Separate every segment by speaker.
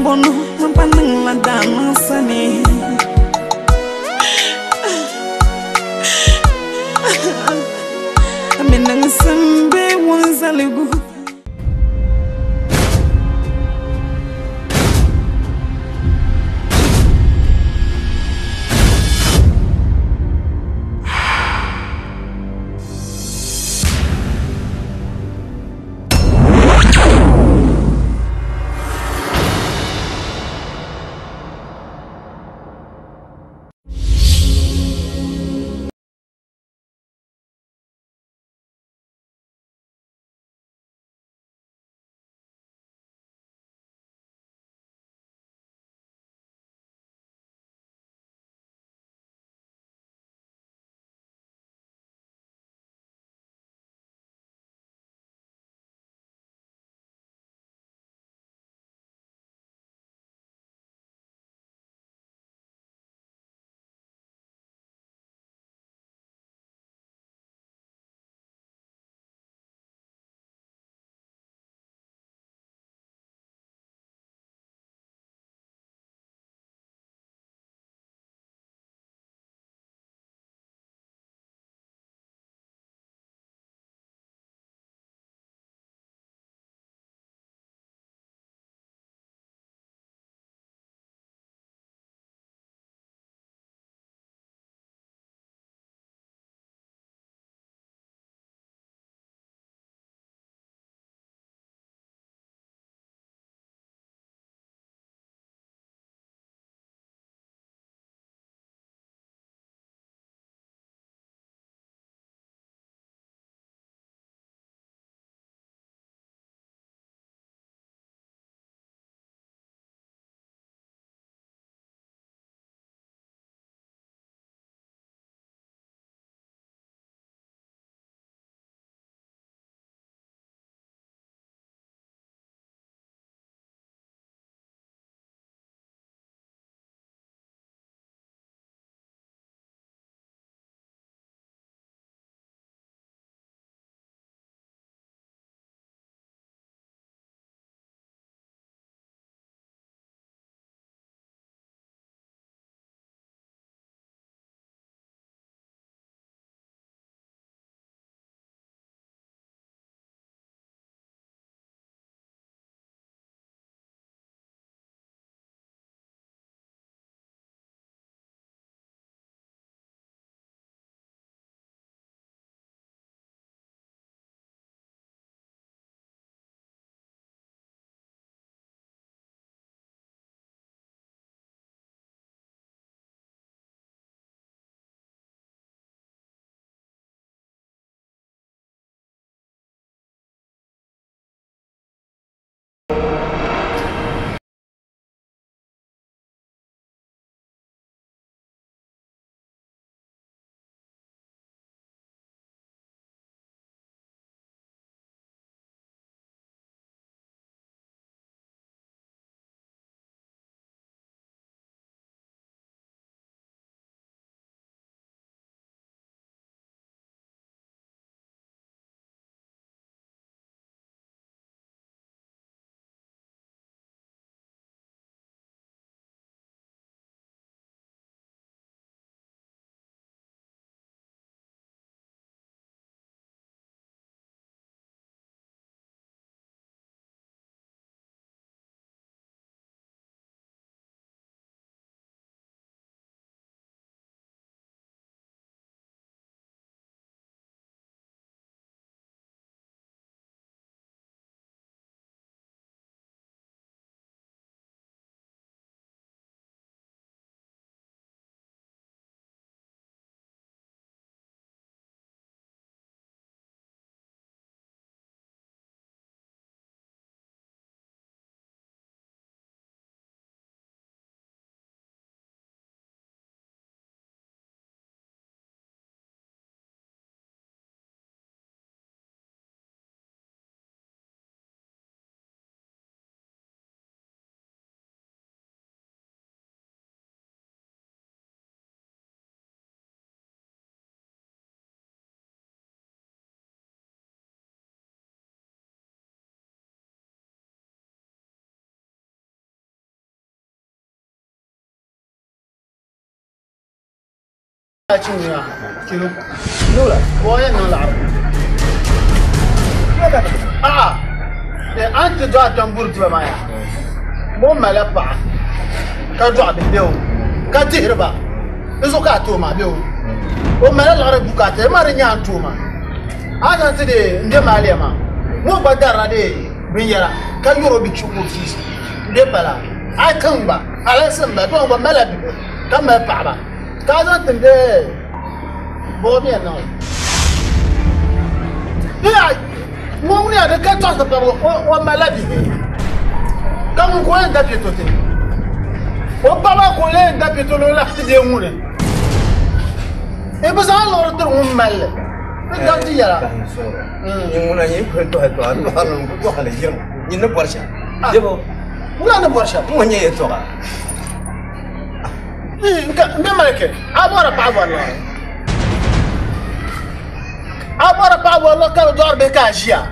Speaker 1: bono Mampanang ladana sani Aminang sembe wanzaligu
Speaker 2: أشيني كيلو نولا وين نولا أنت دعاء تنبور تبى معي مو ملبع كدعاء بالبيو كتهربا إذا كاتوما بيو ومن العرب بكاتة ما رنيان توما أنا تدي ندم عليه ما مو بدر عليه بيجرا كيورو بيشوفوا فيس دبلا أكمبا على سنبا توما ملب كم بعبا كذا تندي بومي أنا يا مو مني هذا كاتوس تبغى وملبي كم كوين دبيتوتي وبابا كوين دبيتولو لا تدي مونه بس أنا لو رحت أقوم ماله، ده تيجي
Speaker 3: يمونا يمكن تهدوا أنا نقول على يوم ينبورشة جبوا
Speaker 2: ولا نبورشة
Speaker 3: مو هني يتوقع
Speaker 2: نملك أبغى بعض والله أبغى بعض والله كانوا دار بكاشيا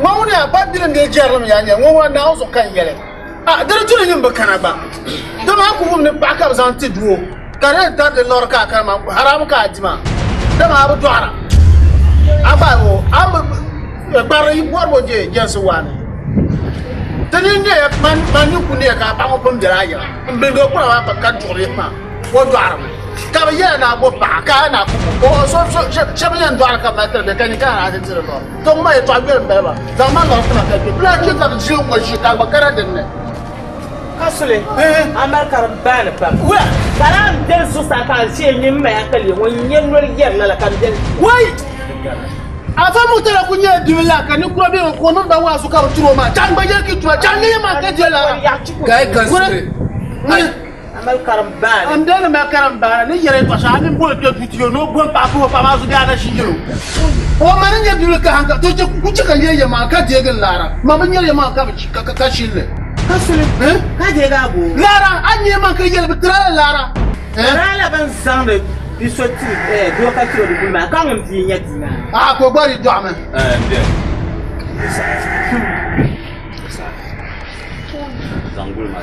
Speaker 2: ما هو نيا بدل نجارم يعني مو أنا أوصل كان يله درجة لين بكنابا دم أكو من بعكا بزانتي دو كان تاد اللوركا كان حرام كاتما دم أبو دوارا أباو أب باري بور وجه جنسواني تنيني من يكوني كابا مبهم درايا بيجو كنا بكاتوري ما ودوارا كابيا أنا أبو بعكا أنا أبو شبيان دوارا كابا بكاني كان هذا تلو ثم يطعبير بابا زمان لوركنا كابي لا كذا بتجيو ماشي كابا كردنا
Speaker 4: Asule, America ban pam. Well, karam del susta kan she ni me akali won yen no yer la kan del.
Speaker 2: Wai! Afa mo tara kunya diwla kan ni ko be ko no da wa su ka turo ma. Jan ba yer ki turo, jan ni ma ka je la.
Speaker 3: كاي كسر
Speaker 4: America ban.
Speaker 2: Am dele ma karam ba ni yere to sa min bol to tutiyo no bon pa ko pa ma su ga na shi jiro. O ma ni ya diwla ka hanka to ku ci ka ye ma ka je gan lara. Ma ban yer ma ka shille.
Speaker 4: Asule, ka je ga bo.
Speaker 2: Lara an yi man ka yel bitra lara.
Speaker 4: Rala ban sang de bisoti do ka tiro de bulma kan ngam ti nyati na.
Speaker 2: Ah ko bari do ama.
Speaker 3: bien
Speaker 5: Zangul ma.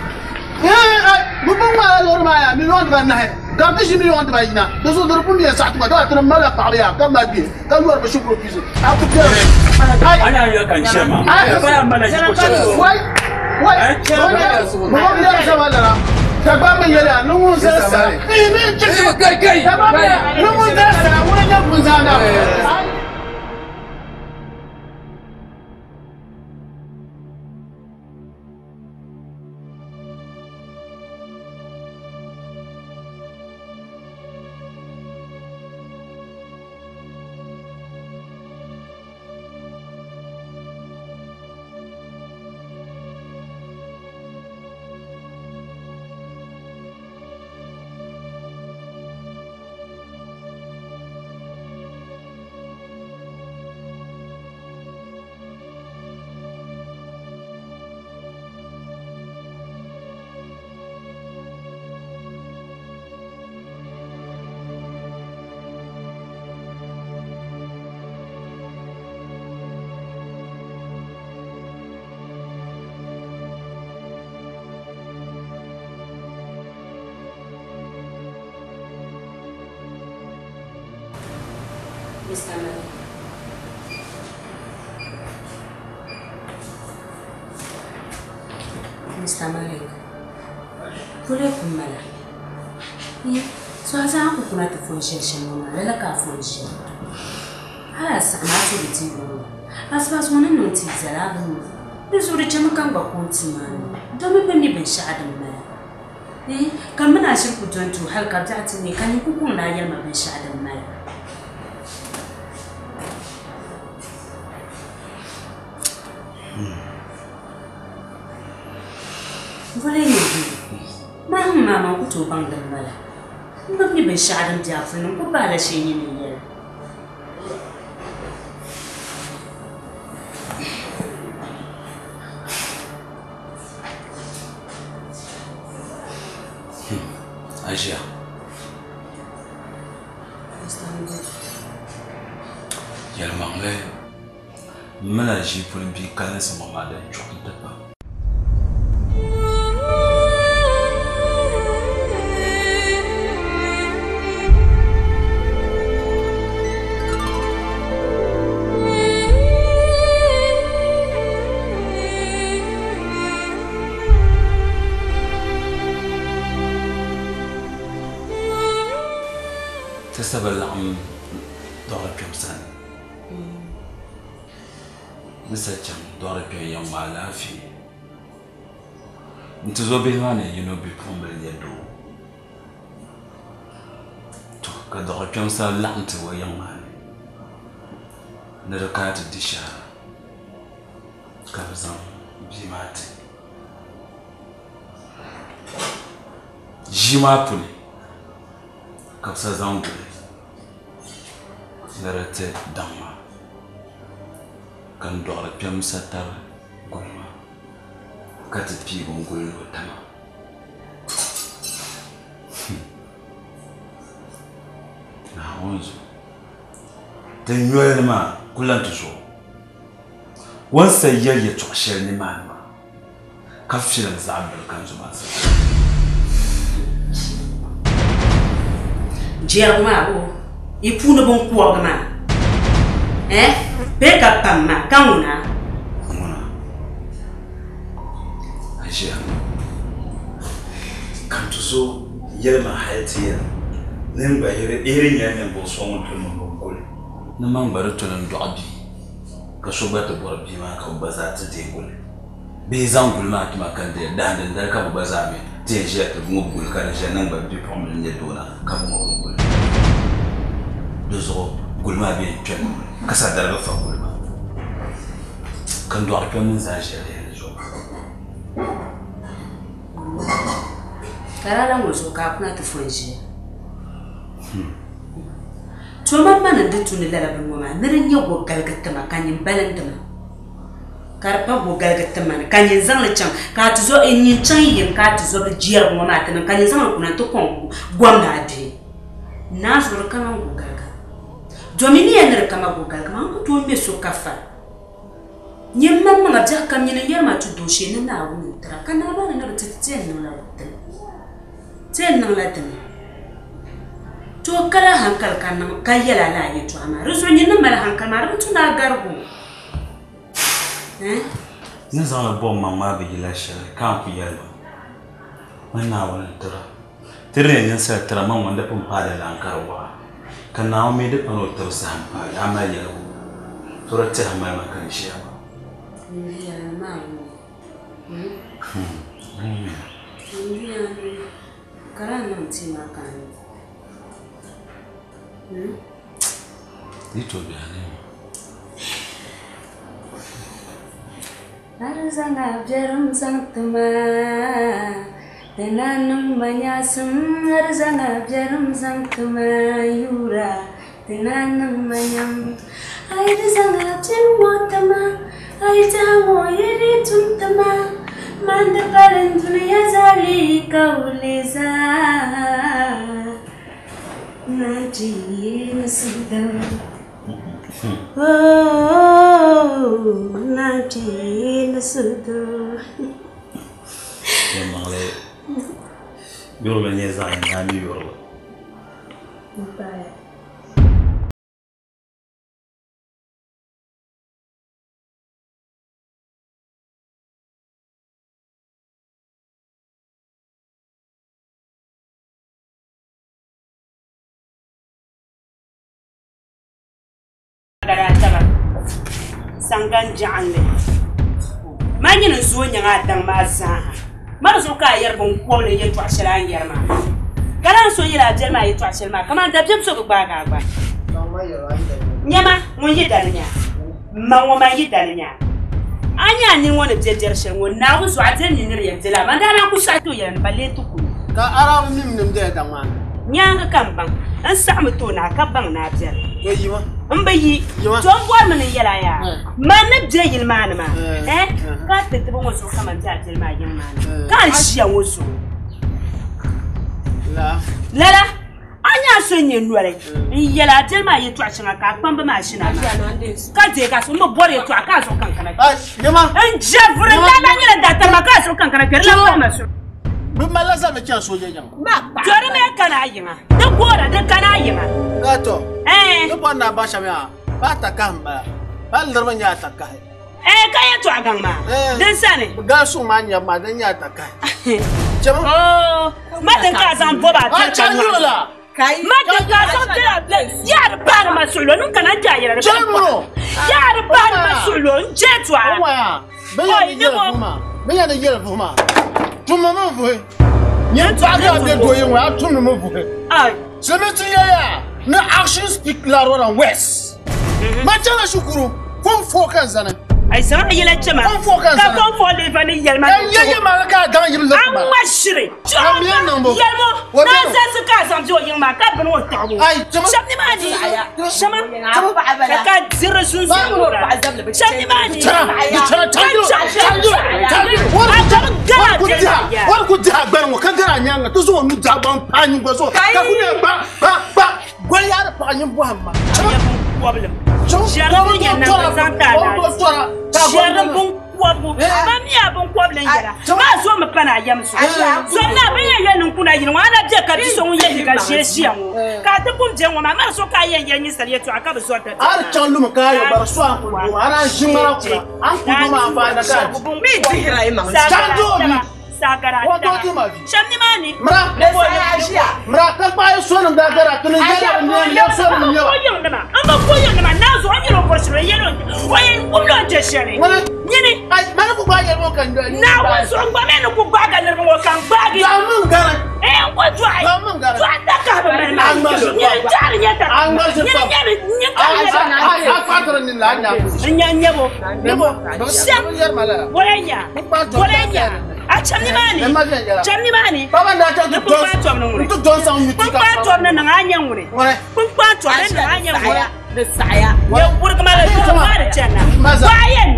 Speaker 2: Bu ma lor ma ya million ba na he. Da bi shi million ba ina. Do so do pum ya sa tu ba do tan mala pa ya kan ma bi. Kan yor ba shukro fizo. A ku ke.
Speaker 5: Ana ya kan shema. Ba ya mana shi ko shema.
Speaker 2: Wai. Mo ya sa wala na. Ta ba me yele no mo sa sa. Ni chiki
Speaker 3: كاي
Speaker 2: ta ba me. No mo sa sa wala ya kun sa na.
Speaker 6: Mr. Malik. Mr. Malik. Kule kumala. So asa ako kuna to function shamo na la ka function. Hala sama to bitigo. Asbas wona no ti zalabu. Bisu da chama kan ba konti man. Do me bani ben sha'adin ma. Kan muna shirku don to har ka ta ne kan ku kun na yalma ben sha'adin ma. Volei mama kuto bang dan mala. Mbabni ben sha'adin dia fulun ku bala sheni ne yar.
Speaker 5: Aisha. Yal mangle. Mala ji fulun bi kalan sama ma da chokun ta ba. sabalam dora piamsan Mr. Cham dora pian yang malafi Nti zo be ma ne yino bi pombe ye do to ka dora piamsan lant wo yang ma ne ka ta disha ka zan bi mate jima puni ka sa zan gure narate damma kan dora piamsa tar goma ka ta pi gongul tama na onzo den yoyel ma kulan to so wansa yaye to shel ni ma ka filan zabal kan zuma sa
Speaker 6: Jerma o ipuna bon kuwa ma beka pamma kauna
Speaker 5: Aisha kan to so yelma hayatiya nan ba irin yayin bo so mun tun mun gol nan man bar tunan du'abi ka so ba ta borbi ma ka ba za ta je gol be zan gol ma kuma kan da dan da ka ba za me te je ta mu gol kan je nan ba bi problem ne dona ka mu gol dozo gol ma be tun ka sa da ba fa gol ma kan do arpe mun za je ne zo
Speaker 6: karala mo so ka kuna ta fonje to mamma nan da tuni lalabin wama narin yau go galgatta ma kanyin balandama karpa go galgatta ma kanyin zan la can ka tuzo in yin can yin ka tuzo da jiyar wama ta nan kanyin zan kuna to kon gwamna ade na zo kama go galga domini yanar kama go galga man ko to me so kafa nyin mamma ga jak kam yin yar ma tu doshe na na wuni tra kana ba na ta tsen nan la wutan tsen nan la tan to kala hankal kan kayala la yi to ama ruso nyin mal hankal ma rutu na gargo
Speaker 5: ni zan bo mamma be gila shar kan ku yalba wannan wannan tara tire ne sai tara man wanda fun fada lankarwa kan nawo me da fano tausa hampa amma yalo surata hamma ma kan shi ba
Speaker 6: ya ma kala nan ti ma kan
Speaker 5: Itu biane.
Speaker 6: Arzanga jarum sangtuma tenanum manyasum arzanga jarum sangtuma yura tenanum manyam arzanga timotama aitawo yeri tuntama manda paran dunia zali kauleza Najin sudah, oh Najin sudah.
Speaker 5: Memang le, biar banyak zain kami biar.
Speaker 6: Baik.
Speaker 7: Sangan jangle manyina zo nyanga dang ma za mar zo ka yar bon ko le yeto ashira yar ma kala so yira jerma yeto ashira ma kama da bjem so gba ga gba nyama mon yidalnya ma wo ma yidalnya anya ni wona jejer shen won na wo so azen ni ne yentela ma da na ku shato yan balle tuku
Speaker 2: ka aram nim nim de dang ma
Speaker 7: nyanga kan bang an samu to na ka bang na bjer
Speaker 2: yo yima
Speaker 7: mbayi to bor man yela ya man na je yil man ma ka te te bo so kama ta je ma yin man ka shi an wo so la anya so nye nuare yela je ma yi to a chinga ka pamba ma shi na ka je ka so mo bor yi to aka so kan kana
Speaker 2: yima
Speaker 7: an je bur la na ngela data ma ka so kan kana per la ma so
Speaker 2: bi malaza me kyan soje jang
Speaker 7: jore me kana yinga da gora da kana yinga
Speaker 2: gato ko bonna ba shamia ba ta kamba ba larban ya ta kai
Speaker 7: ka ya to agan ma dan sane
Speaker 2: ga su ma nya ma dan ya ta kai
Speaker 7: oh ma dan ka san boba ta
Speaker 2: chanyola
Speaker 7: ya ba ma solo nun kana jayira
Speaker 2: Jamro
Speaker 7: ya ba ma solo jetwa
Speaker 2: waya beya de yele fuma tuma mo fu nyen taga de doye wa tuma mo fu
Speaker 7: ai
Speaker 2: semeti ya na action speak la roran west ma jana shukuru kon focus zana
Speaker 7: ai sama yele chama ka kon fo le fani yelma
Speaker 2: yeye malaka dan yim
Speaker 7: an mashire yelmo na sa su ka sam jo yin ma ka bin wo tawo
Speaker 2: ai
Speaker 7: shamni mani shama ka zira sun shamni mani
Speaker 2: wa ku ti agban wo kan gara nyanga to so nu da ban panyi go so ka ku ne ba go ya pa nyi bo amma
Speaker 7: problem Jarabun yana bazanta na jarabun kwabu mami abun kwablen yara ma zo mu kana yamsu so na ban yayin kuna yin wala je ka bi son yayi ka sheshi mu ka ta kun je mu ma so ka yin yin sariye to aka bi so ta
Speaker 2: ar chanlu mu kayo bar so an ku ana jimara ku an ku ma fa da ka
Speaker 4: mi dihira imam
Speaker 7: sagara shamni mani
Speaker 2: mra kan pa so nan da gara tun yara ne so nan yo
Speaker 7: amma koyo na nazo an yiro koshiro yero oyin umlo je shere nyini
Speaker 2: ai mana ku ba yero kan do
Speaker 7: na wa so ngba me no ku ba ga ne mo kan ba gi
Speaker 2: ya mun gara
Speaker 7: ko twai to anda ka ba me na nyini tar nyata nyini
Speaker 2: a patron ni la nya
Speaker 7: nyabo sham bolenya a chamni mani
Speaker 2: baba na ta to don sa mu
Speaker 7: ka to na na anya ngure kun pa to na na anya ngure
Speaker 4: da saya
Speaker 7: ya burka mala to ma da cana bayan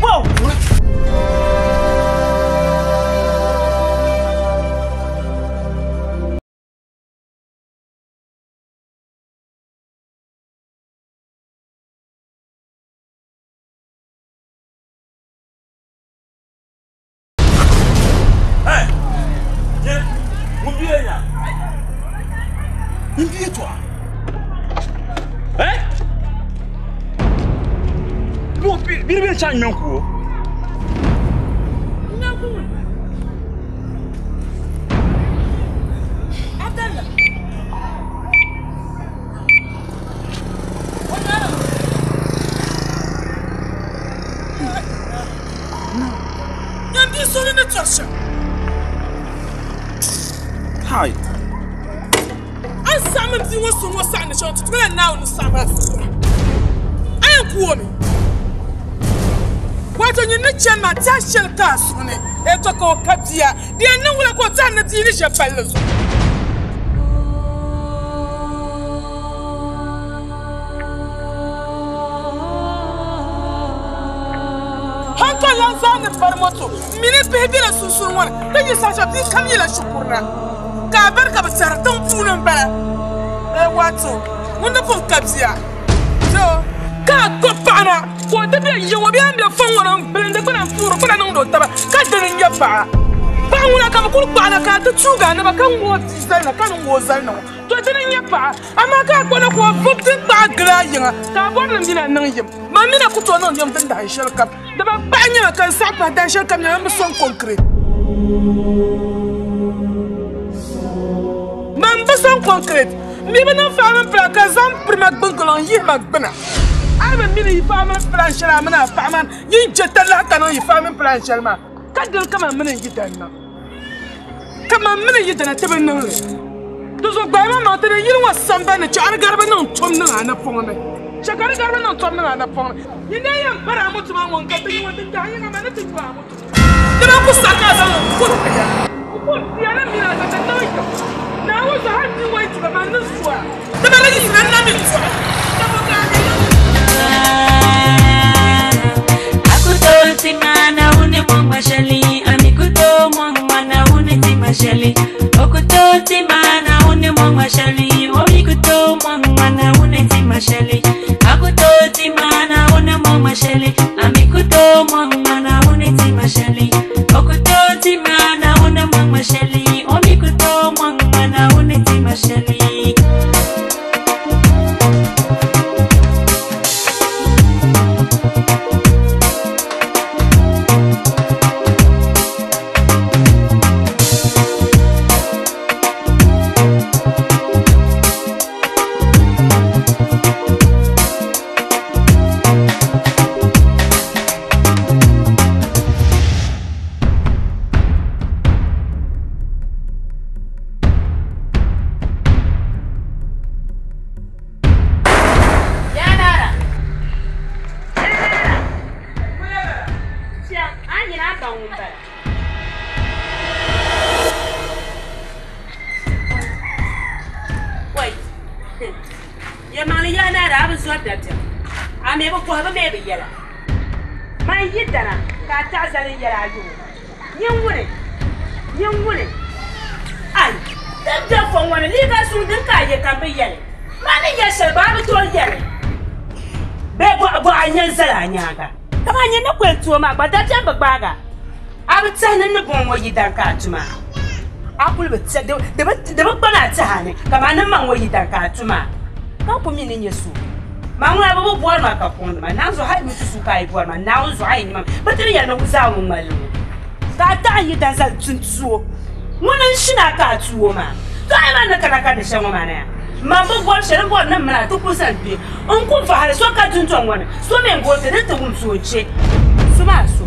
Speaker 7: wo
Speaker 5: Ndiye toi. Bon, bien ça non ko.
Speaker 7: Adala. Yandi soli na tsasha.
Speaker 5: Hi.
Speaker 8: Salmon ti won so won san show to me now no salmon so I am kuo me what on you ne chen ma ta shel ka so ne e to ko katia de ne wala ko tan na ti ni she pelle so haka lan san ne parmoto mini baby la susun won te ni sa ti kan yi la shukurna ka barka ba sartan funan ba wato wanda fon kapsia so ka ko pana ko te be yo bi am be fon wona blende ko na furo ko na ndo taba ka de nya ba wona ka ko pana ka te chuga na ba kan wo ti sai na kan wo sai na to te nya ba ama ka ko na ko futin ba gra yin ka bon na mina nan yim ma mina ku to nan yim tin da shel kap da ba nya kan sa pa da shel kap na son concrete man ba son concrete mi bana fama plan ka zam primak bunkolon yi magbana aba mini fama plan shara mana fama yi jetala kanon yi fama plan shalma kadal kama mana yidanna kama mana yidana tebe nan to so gba ma tere yi wa samba ne char garba nan tom nan ana pongme chakar garba nan tom nan ana pongme yi ne yam para mutu ma won ka tin won ta yi ma na tin wa mutu dina ku saka zan ko ya na mi na ta ta yi na wo za han ni wai ti ba nan suwa da ba ni nan na mi suwa da ba ka
Speaker 9: akuto timana une mwa shali amikuto mwana une timashali okuto timana une mwa shali omikuto mwana une timashali akuto timana une mwa shali amikuto mwana une timashali okuto timana une mwa shali omikuto mwana une timashali
Speaker 7: kan ŋun bala wai ya maŋli ya naara a bi zɔri dabiɛm a mi bi kɔhi bi mi bi yɛla man yi dana ka a taɣa zali yɛla a yoo yin wuni ai dabda fo ŋɔni liiga suŋ din ka a yɛ kan bi yɛli maa ni yɛ shɛli ba a bi tooi yɛli bee bɔɣu a nyɛ zali a nyaanga kama a nyɛ ni kuli tuo maa gba dabiɛm bi gbaaga a bi tahi ni buŋ ŋɔ yi dan ka a tuma a kuli bi tɛ di bi gbana a taha ni kama ni maŋ ŋɔ yi dan ka a tuma ka ku mi ni nyɛ su maa ŋuna bi bi bɔri maa ka kɔŋdi ma naan zuɣu hali mi tu su ka a yi bɔri ma naan zuɣu a yi nima bi tiri yɛli ni zaa ŋun ŋmali ŋɔ ka a tahi yi dan zali tun tuo ŋuni n shina ka a tuo maa to a yi maa ni kana ka di shɛŋ ŋɔ maa na ya ma bi bɔri shɛli bɔri ni mina ti ku zali bɛ n ku fahari so ka tuntɔŋ ŋɔni so mi n gooti ni ti wum so che so maa so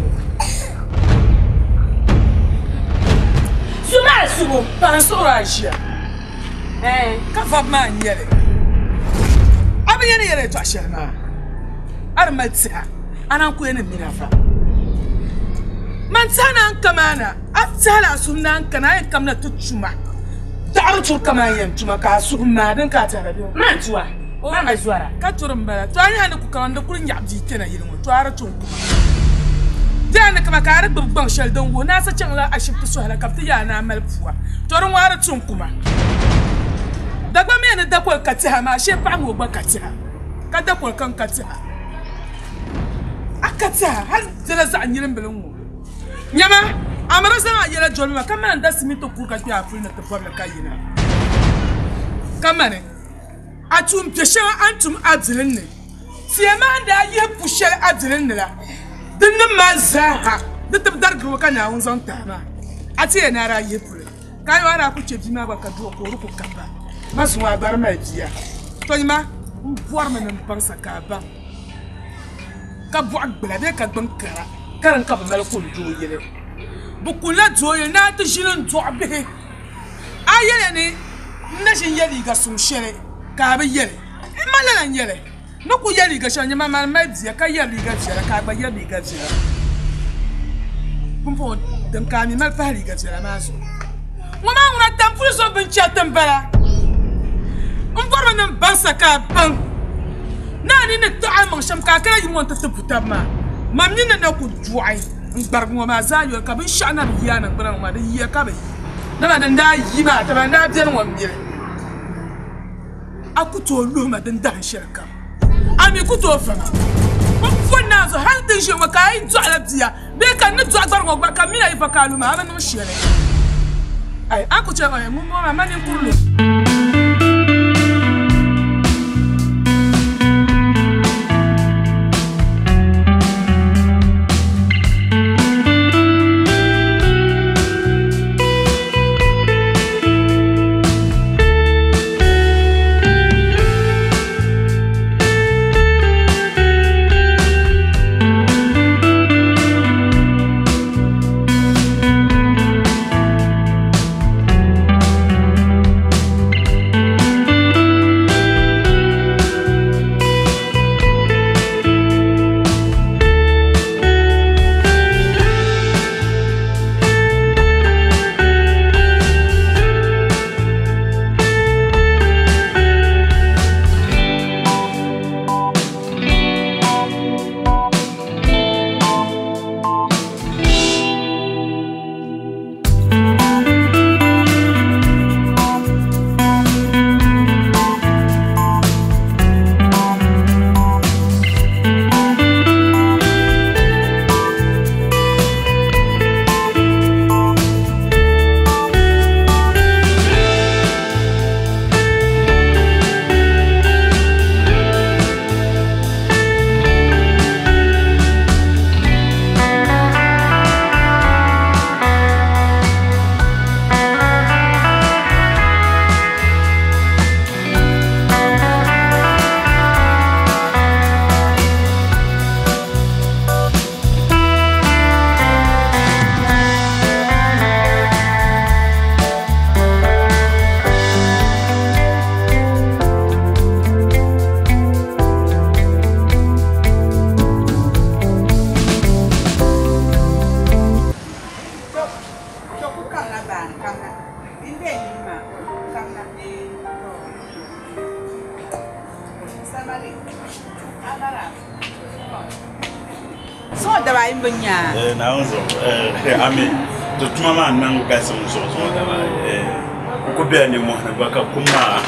Speaker 7: Suma subu.
Speaker 8: Tan sura asia. Ka fa ma nyele. Abi yele to ashema. Ar matsa. Anan ku yana minafa. Man sana kamana. Atala sunnan kana yin kamna tutuma. Ta'arju kama yin tuma ka sunna dan ka tare da.
Speaker 7: Man tuwa. Man zuwara.
Speaker 8: Ka turum bala. To ani hanu ku kan da kurin yabji tana yin to ara tun kuma. Jana kama ka arab babban shaldan wo na sa can la ashibta su halaka ta yana malfuwa to ran wara tun kuma dagba me ne da ko katiha ma she pa mo gba katiha ka da ko kan katiha akatiha hal jala za anyirin bilin wo nyama amara sa yela jolma kama da simito ku ka ti afrin ta problem ka yina kama ne atum pesha antum adilin ne siyama da ye pushel adilin ne la dinna mazaha da tabdar gro kana un zon tama ati na ra yepure kai wara ku chebi ma baka do ko ruku kaba masu wa bar ma jiya to ma un buar men ban saka ba ka bu agbala be ka ban kara karan ka ba ko do yele bu kula do ye na ta shirin do be ayele ni na shin yeli ga sun shere ka ba yele imala nan yele no ku yeli ga shanya mama media ka yeli ga jira ka ba yeli ga jira kumpo dem ka mi mal pali ga jira maso mama una tampu so bin chatam bara umborna nan bansa ka ban nani ne ta'am sham ka kala yimon ta tuputa ma mamni na ku juai ngbargo ma zayo ka bin shana biya nan bara ma da yiya ka ba na ba dan da yi ma ta ba na biyan wa mire akuto lu ma dan da shirka ami kuto fama fonna zo hal tin shi waka ai to alabdiya be kan ni to agbar ngba ka mina ifa kalu ma ba no shere ai aku che ai mu ma mani kurlu
Speaker 6: nya
Speaker 5: na unzo ami to tuma ma nan ga sun so da ko be ne mo na ba ka kuma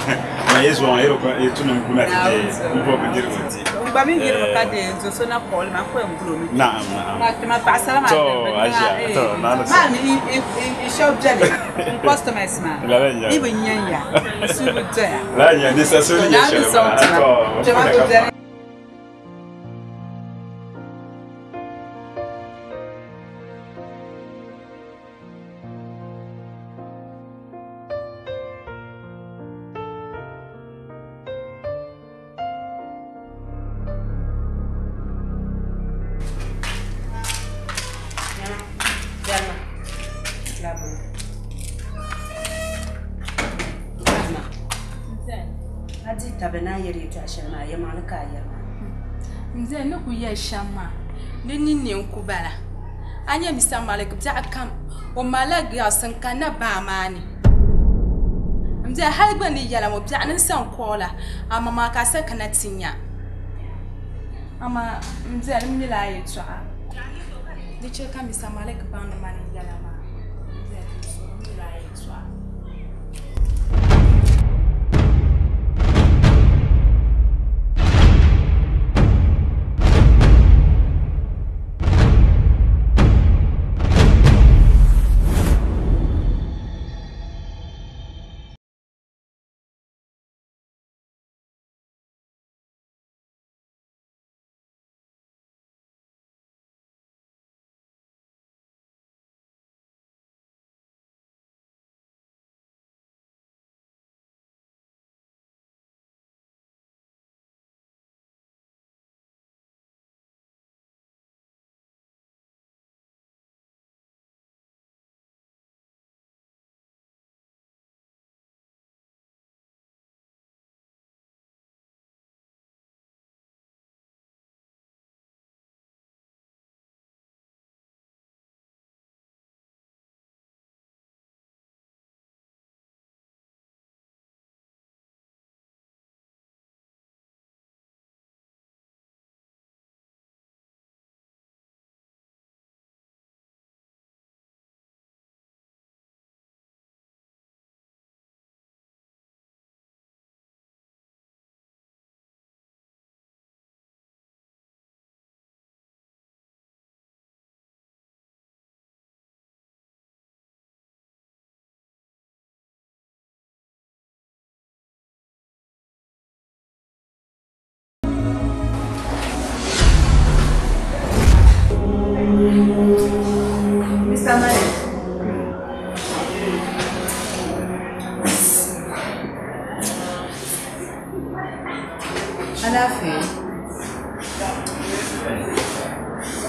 Speaker 5: na yesu an yero ko tunun kuna tije mbo ko dirwo ti
Speaker 6: ba mi yero ka de zo so na call ma ko ngulo mi
Speaker 5: na'am
Speaker 6: ma pa salama
Speaker 5: to aja to na na
Speaker 6: ma ni I shop jale customers ma ni bo nyanya su bu to ya
Speaker 5: la nya ni sa so ni ya shaba to
Speaker 6: ma
Speaker 7: tabena yeri to ashama ya malaka ya
Speaker 10: nze no ku ya shama ni ni nkubala anya misa malik bja kam o malag ya san kana ba mani nze halba ni yala mo bja nan san kola amma ma ka sa kana tinya amma nze ni la yi twa ni che ka misa malik ba no mani yala ma nze so ni la yi twa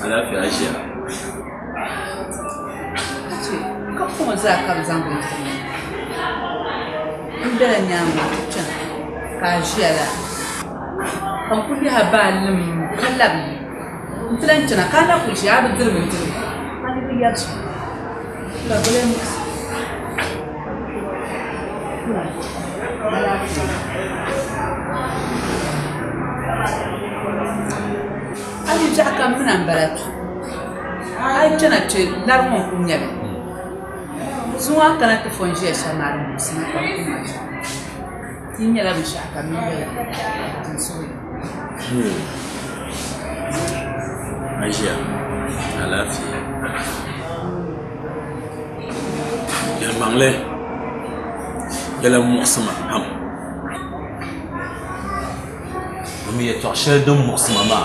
Speaker 5: Alafi Aisha.
Speaker 6: Kako za ka zango. Indara nyama cha ka jela. Kan kulli habalin kallabi. Mutlan tana kana ku shi abin dirbin dirbi. Ani bi yaci. La bole mu. Ali jaka mnan baratu. Ai tana ce larmon kunya. Suwa kana ta fonje samar musu na kuma. Tin yala bi shaka min yala. Tin so.
Speaker 5: Aisha, alafi. Ya mangle. Yala mu'sama ham. Mami ya tashel dum mu'sama ma.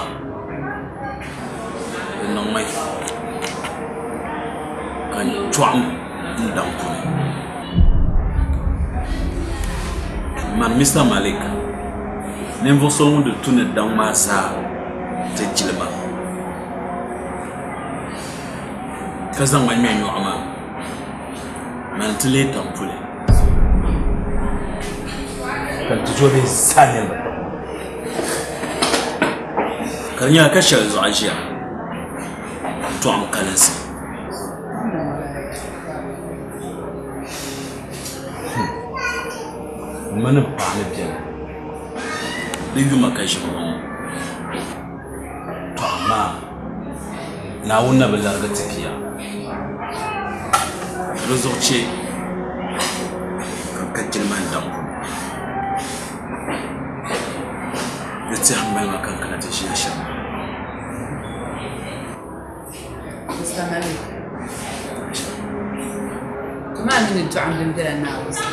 Speaker 5: Nong mai. Kan chuam ndang puni. Man Mr. Malik. Nem song de tune dang ma sa te jilba. Kazan man men yo ama. Man tile tampule. Kan tujobe sanen. Kanya ka shal zo ajiya. To am kalansa. Mana bana biyan. Dingu makashi ko. To amma naawuni bi larigi ti bia di zuɣu che ka jilima n-dam di tiɛhi malima kankana ti ʒiya shɛm
Speaker 6: Mr. Malik, tuma mini dɔɣim din bela naawuzi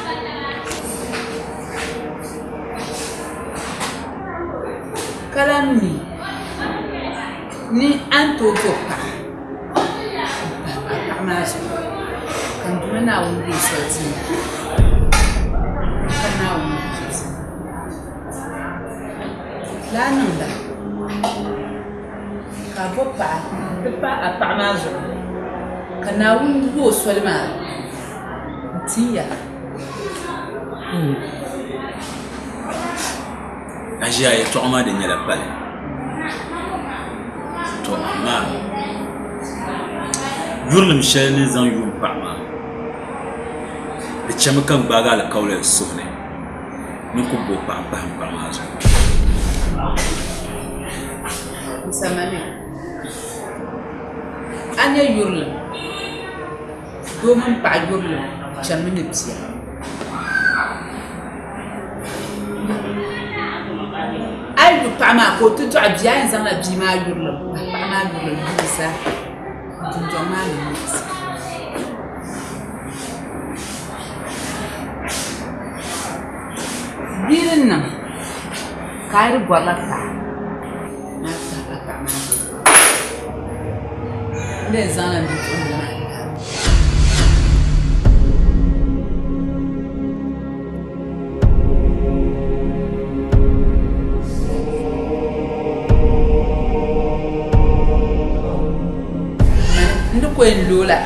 Speaker 6: kalam ni an tojo paɣa maa zuɣu ka n duma naawuni bɛ sɔlti ka naawuni laa niŋda ka a bo paɣa ti pa a paɣa maa zuɣu ka naawuni bɛ o soli maa n tiya
Speaker 5: a ʒiya yɛltɔɣa maa di nyɛla pali to amaa yurilim shɛli ni zaŋ yuum paɣa maa di chɛmi ka gbaagi alikauli suhu ni ni ku bo paɣa pahim paɣa maa zuɣu
Speaker 6: Musamman an yi yurilim domin paɣa yurilim chɛmi ni bia ayi paɣa maa ko ti dɔɣi bia ayi zaŋla bia maa yurilim paɣa maa yurilim bisa dunjɔŋ maa ni nisi biiri niŋ ka ayi bɔrila paɣa maa paɣa paɣa maa ne zaŋla dunjɔŋ maa Kwen Lola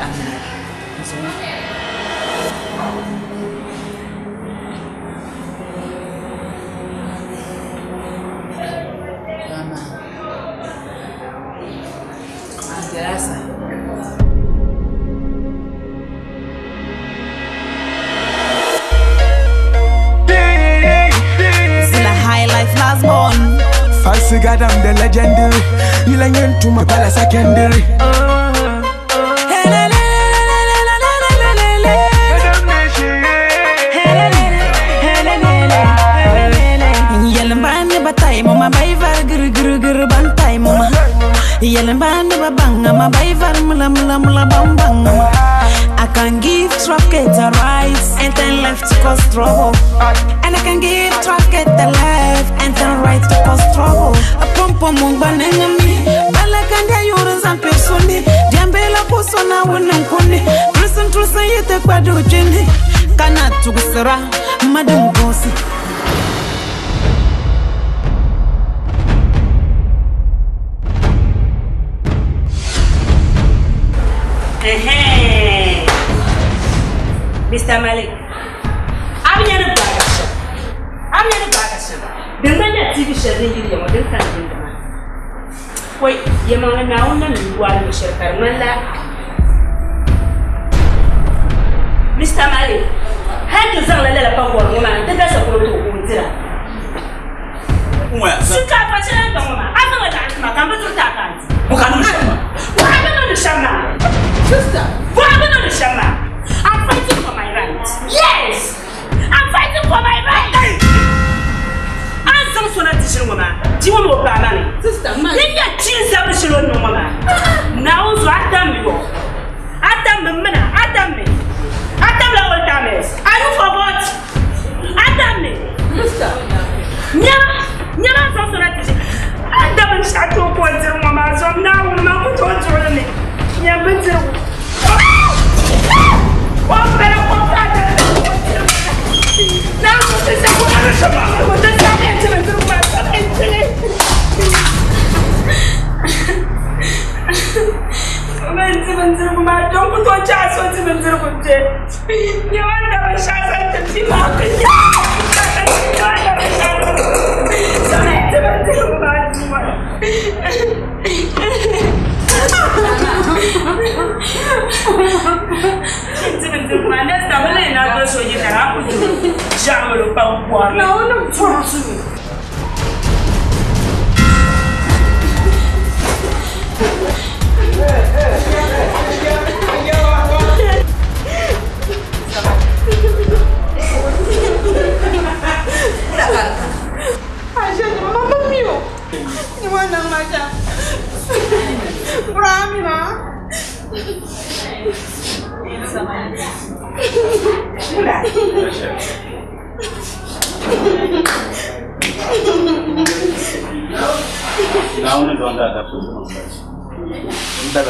Speaker 1: False God, I'm the legendary. You like into my palace secondary.
Speaker 11: Mama bay var gir bantay mama yelen bande ba banga ma bay var mula bang mama I can give traffic the rights and then left to cause trouble and I can give traffic the left and then right to cause trouble a pompo mung banengami bala kan ya yoru zan personi diambela posona wonan koni trusan yete kwado jeni kana tugsara madam gosi
Speaker 7: Mr. Malik, I'm not a bagger. The man that TV show in the modern country. Wait, your man now, you are Michelle Carmela. Mr. Malik, how to sell a little power woman? That's a photo of Winter. Well, sit up, I said, I know that my computer tackles. What happened on the Shama? Sister, what happened on the Shama? I'm fighting for my rights. Yes! I'm fighting for my rights! I'm some sort of teaching woman. Do you want more money? Sister, man. Then you choose up the children, woman. Now, so I tell me, I tell me all time is. Are you for what? I tell me. Sister. Never some sort of teaching. I don't start to point to woman, so now I'm not going to join me. Yeah, but
Speaker 8: No,
Speaker 5: Now we don't have to do that.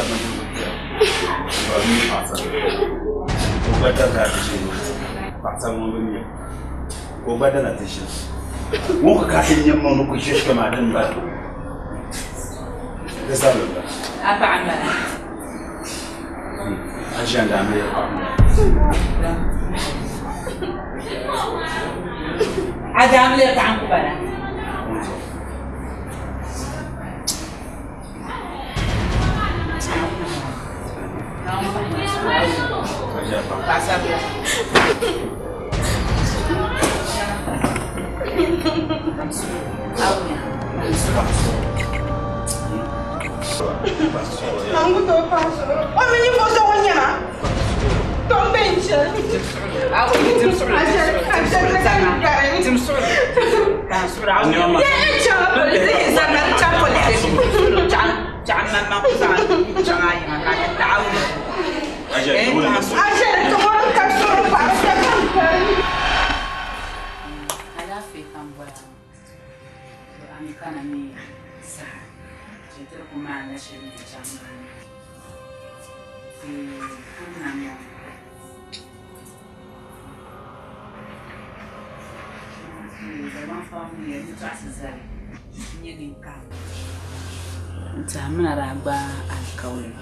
Speaker 12: Tamna ragba alkawli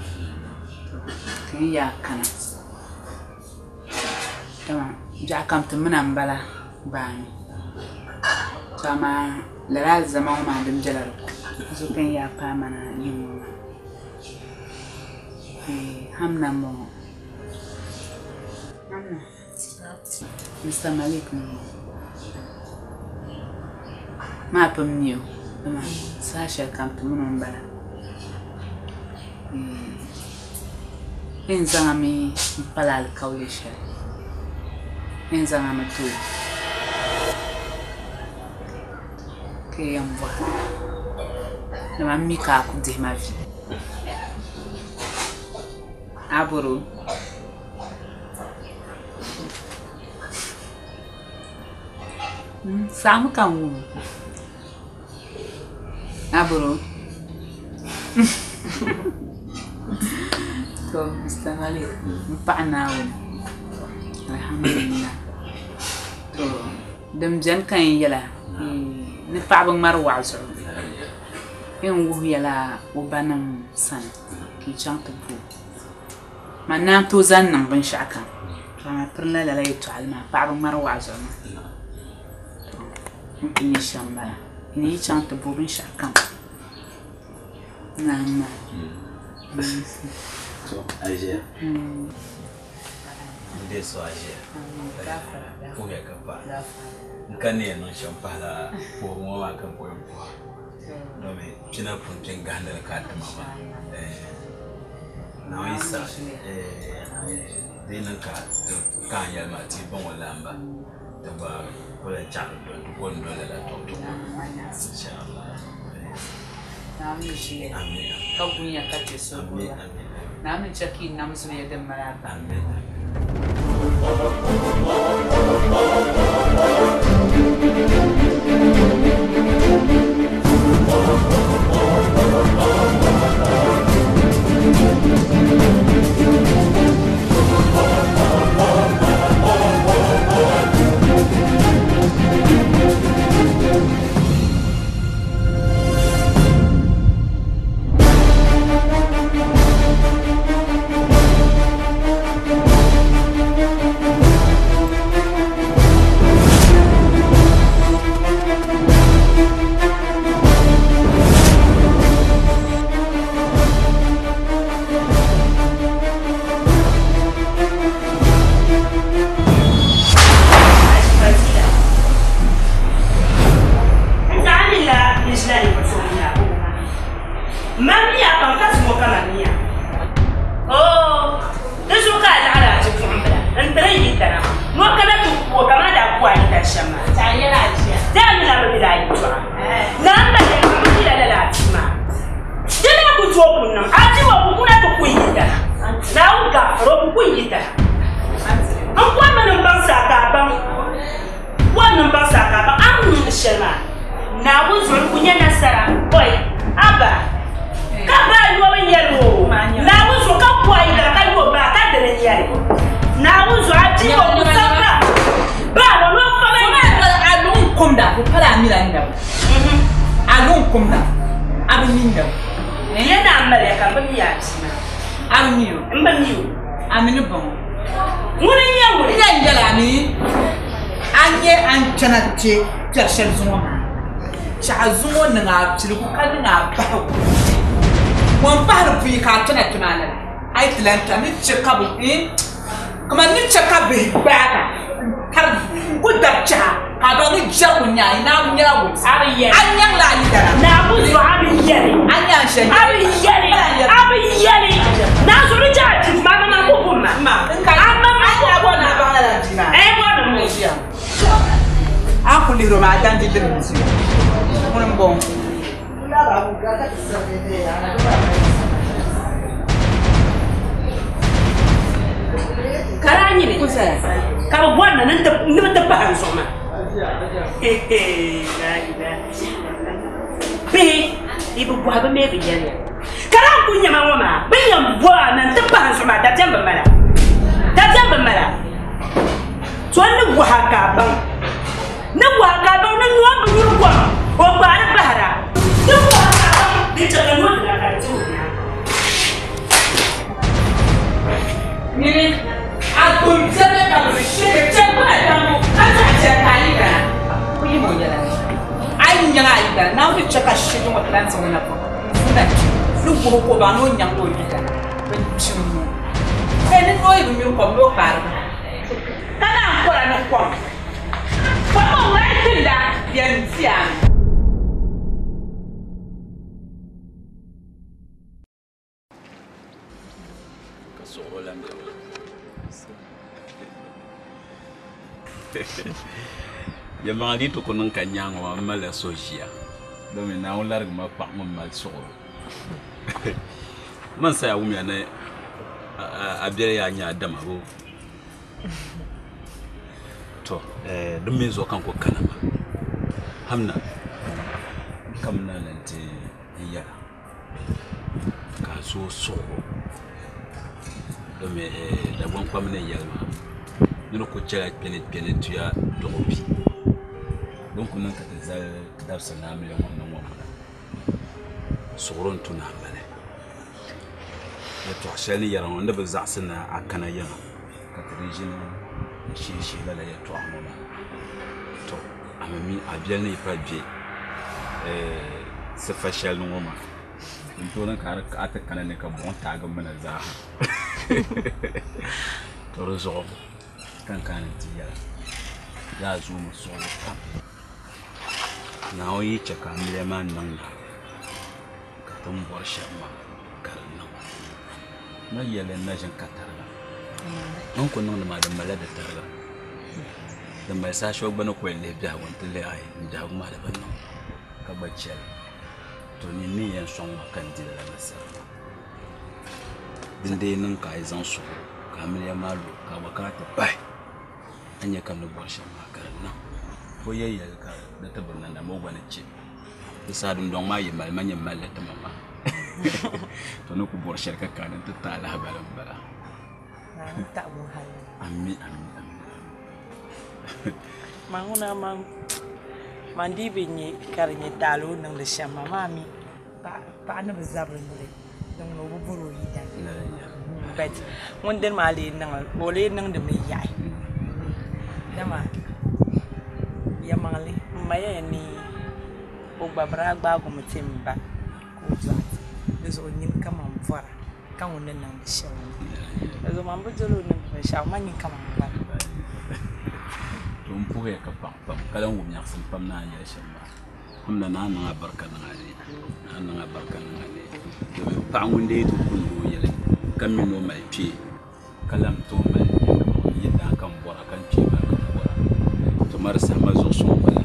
Speaker 12: kan ya kana tama ja kam tumna mbala bani tama la zama ma dum jalar so kan ya pa mana yin hamna mo hamna Mr. Malik ma pamniyo tama sasha kam tumna mbala Enzami palal kaulisha. Enzami tu. Que amor. Não é mica com ma vie. Aboro. Samu kamu. Aboro. So, Mr. Malik, mpa'anawin. Alhamdulillah. So, dam kan yala. Ni pa'abang marwazo. Yung yala ubanang san. Ki chang tupu. Manam tuzan ng banshaka. Kama perla lala ito alma. Pa'abang marwazo. Ini shamba. Ini chang tupu banshaka. Nana.
Speaker 5: So, Asia. Dia so Asia. Punya kapal. Kan ni yang champala, pumu makan pumu. Nome, cina pun cenggah dari kata mama. Now isa, dia nak kaya mati pengolamba. Teba, boleh cakap pun boleh lah tu. Insyaallah.
Speaker 12: Amin. Kau punya kata semua. Namin caki nam suya dem marata.
Speaker 5: Amin.
Speaker 7: Wuyita. An kwa manin ban saka ban. Wannan ban saka ban an mun shema. Na wuzur kunya nasara. Boy, aba. Ka ba yo ban yaro. Na wuzur ka kwai da ka yo ba ka da yare. Na wuzur a ji ko musabba. Ba ba no fa ba.
Speaker 12: Alun kumda ko fara mira inda. Alun kumda. Abin minda.
Speaker 7: Yana malaka ban ya ci.
Speaker 12: Amniyo.
Speaker 7: Mbaniyo.
Speaker 12: Aminu bon.
Speaker 7: Muna nyawo.
Speaker 12: Ina njala ni. Anye anchana che tershel zumo. Cha zumo nga chilu kan nga ba. Mon par fi ka tana tunana. Ai tilanta ni chekabu in. Kuma ni chekabu ba. Kar gudda cha. Ka ba ni jabu nya ina nyawo.
Speaker 7: Ariye.
Speaker 12: Anyang la ni dara.
Speaker 7: Na buzu abiye.
Speaker 12: Anyang shen.
Speaker 7: Abiye. Na zuru jaji mama na kubuma.
Speaker 12: Ma. Amma anya bona ba la dina.
Speaker 7: Bona mo.
Speaker 12: Aku liro ma dan di drin si. Mun bon.
Speaker 7: Karani ne.
Speaker 12: Kusa.
Speaker 7: Ka ba wannan nan ta ba so ma. La ilaha. Be, ibu buha ba me bi yare. Karan kunya ma wama. Binyan buha nan ta ba so ma da tamba mala. Da tamba mala. To ni buha ka ban. Na buha ka ban na nuwa bu yurwa. O ba na bahara. Ni buha ka ban. Ni ta ga nuwa da ka ji.
Speaker 12: Ni akun tsebe ka bu shi ce ba da mu. Ata ce kai da. Ku yi mo yala. Ai nyanga ida na wi chaka shi mo plan so na ko. Funa. Lu ko ko ba no nyang ko ida. Ben chimu. Ni no yi mi ko lo par. Kana ko ra no ko. Ko mo wa tinda bien tian.
Speaker 5: Ka so lam de. Ya mangadi to kunun kanyango ma mala sojia. Do me na on larg ma pa mo mal so. Man sa wumi na abere ya nya adama go. To dum min zo kan ko kanama. Hamna kamna lanti iya. Ka so. Do me la bon kwamne yalma. Nous coachons pénétrer tu as d'Europe. Donc on a des d'Arsenal mais on a Soron tout n'a pas. Le toile il y a un de vos arsenaux à Canaya. Catégorie chez la ya toi moment. To amami a bien n'est pas bien. C'est facial non moment. Une tourne car à te canane comme bon tag comme un Torozoro. Kan ya zo mu so na oyi chaka mile man nan ka tambor shama karna na yele na jan katarla non ko non ma da mala da tarla da mai sa shog bana ko le biya wonta le ai da ma da banno ka bacce to ni mi yan son kan dila na sa dinde nan ka izan so ka mile malu ka bakata bai anya kan no borsha makarna ko yayyal ka da tabun nan da mogwana ce isa dum don ma yi malmanya mallata mama to no ku borshar ka kanan ta tala habaran bara
Speaker 13: ta bu hal
Speaker 5: ammi
Speaker 13: manguna mandi binye karnye talo nan da shamma mami pa na bazabrin ne don no buburo yi dan bet mun den mali nan ole nan da mai yayi dama ya mali maya ni o babra gba go mutimba ko zat dezo nyin kama mvara kan wannan nan da shawo dezo mambo jolo nan da shawo mani kama mvara
Speaker 5: don puwe ka pam kalan wum ya fun pam na ya shamba hamna na na barka na ne na barka na ne pa ngunde to kunu yele kam mi no mai pi kalam to mai yida kan bora kan pi ba kan bora to marsa mazo so bala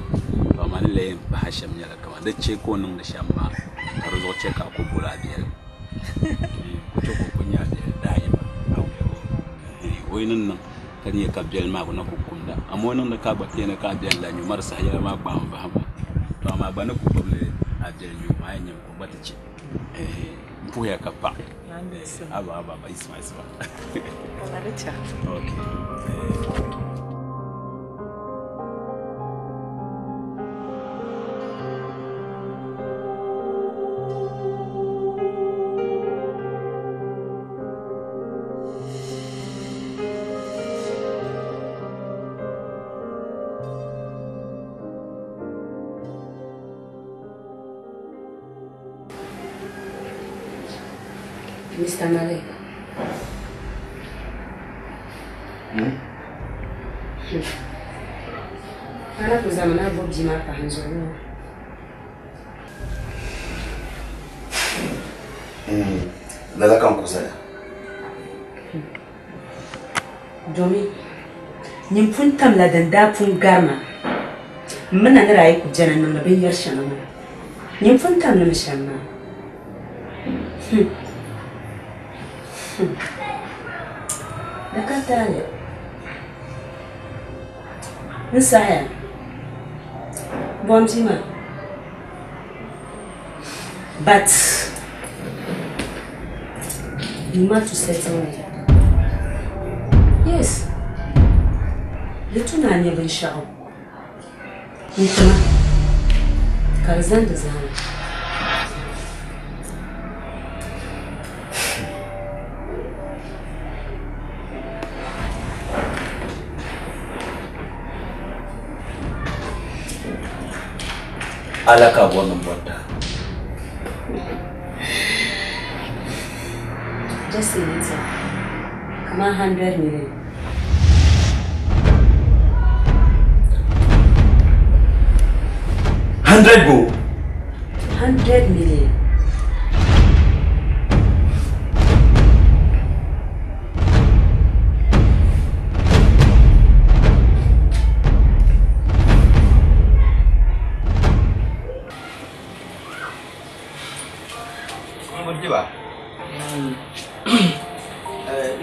Speaker 5: to man le ba hasham yala kama da ce ko nan da shamba har zo ce ka ko bula biyar ko to ko kunya da dai ba وين كان يكبل ما كنا كوكوندا أمونا نكابا كنا كابل لا نيو مرسا يلا ما بام فهم فما بنا كوبل أبل نيو ما ينيو كوباتشي مفويا كبا أبا اسمع أوكي
Speaker 6: Mr. Malik. Ana kuzamana Bob Jima Panzolo.
Speaker 3: Lala kan kusaya.
Speaker 6: Domi. Nyimfun tam la danda pun garma. Mana na rayi ku jana nan bin yar shanama. Nyimfun tam na shanama. Nakatale. Nsaya. Bontima. But you want to settle it. Yes. Little Nanya will shout. Nitama. Karzan design.
Speaker 3: Alaka wannan wata.
Speaker 6: Just a little. Come on, 100 million.
Speaker 3: $100 go.
Speaker 6: 100 million.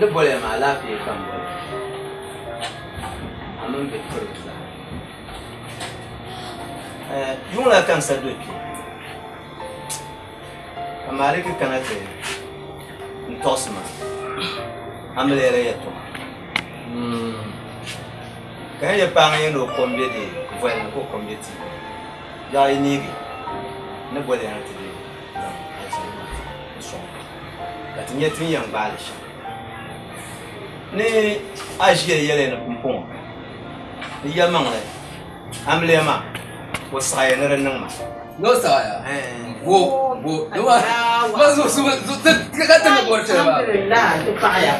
Speaker 3: Le bolé ma la fi kan bolé. Amon be ko la. Yon la kan sa do pi. Amare ke kanate. Ntosma. Amele ya to. Kan ya pa ngé no combien de voilà ko combien ti. Ya ini ne bolé na ti. Katinya tin yang balish. Ni ajiye yele na pumpon. Ni yamang le. Amle ma. Wo saya na ran ma.
Speaker 14: No saya. Wo. No ma. Mazo su ka ta ko ta ba.
Speaker 4: Alhamdulillah, to kaya.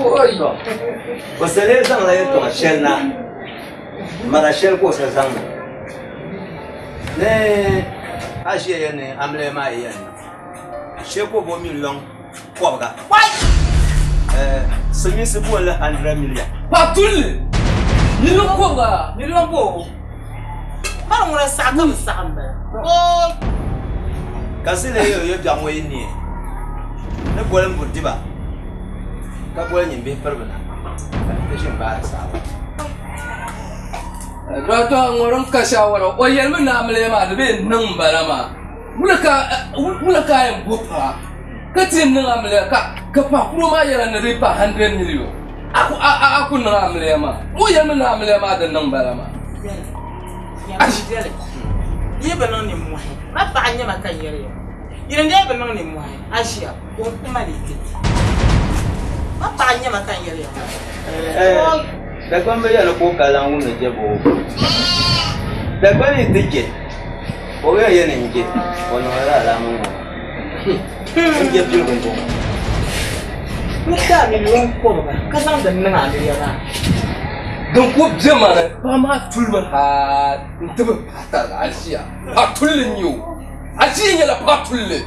Speaker 14: Oi.
Speaker 3: Wo sele sang la to shelna. Mara shel ko sa sang. Ne ajiye ne amle ma yen. Sheko bo million. Quoi? Semi se pour le 100 millions.
Speaker 14: Pas tout le. Ni lo ko ga.
Speaker 4: Ni lo ko. Ba mo la sa kam sa mbe. Oh.
Speaker 3: Kasi le yo jango ni. Ne ko len burdiba. Ka ko len be perbana. Ka shin ba sa.
Speaker 14: Rato ngoron ka shawara. O yelma na amle ma da be nan barama. Mulaka yan gopa. Katin nang amle ka pa kuma yara na ripa 100 million aku nang amle ma o yama na amle ma da nang barama
Speaker 4: Ajidele ye banan ni mo ma pa anya maka yere yere ndé banan ni mo asia o kuma liti ma pa anya maka yere
Speaker 3: da kwambe ya no ko kala ngu ne jebo da kwani tije o ya yene nje ono ra la mu Nje pil ko.
Speaker 4: Muka million ko ba. Kasan da nan a ya ba.
Speaker 14: Don ko jama na ba ma tulban ha ntaba pata ga asiya. Ha tullin yo. Asiya la pa tulle.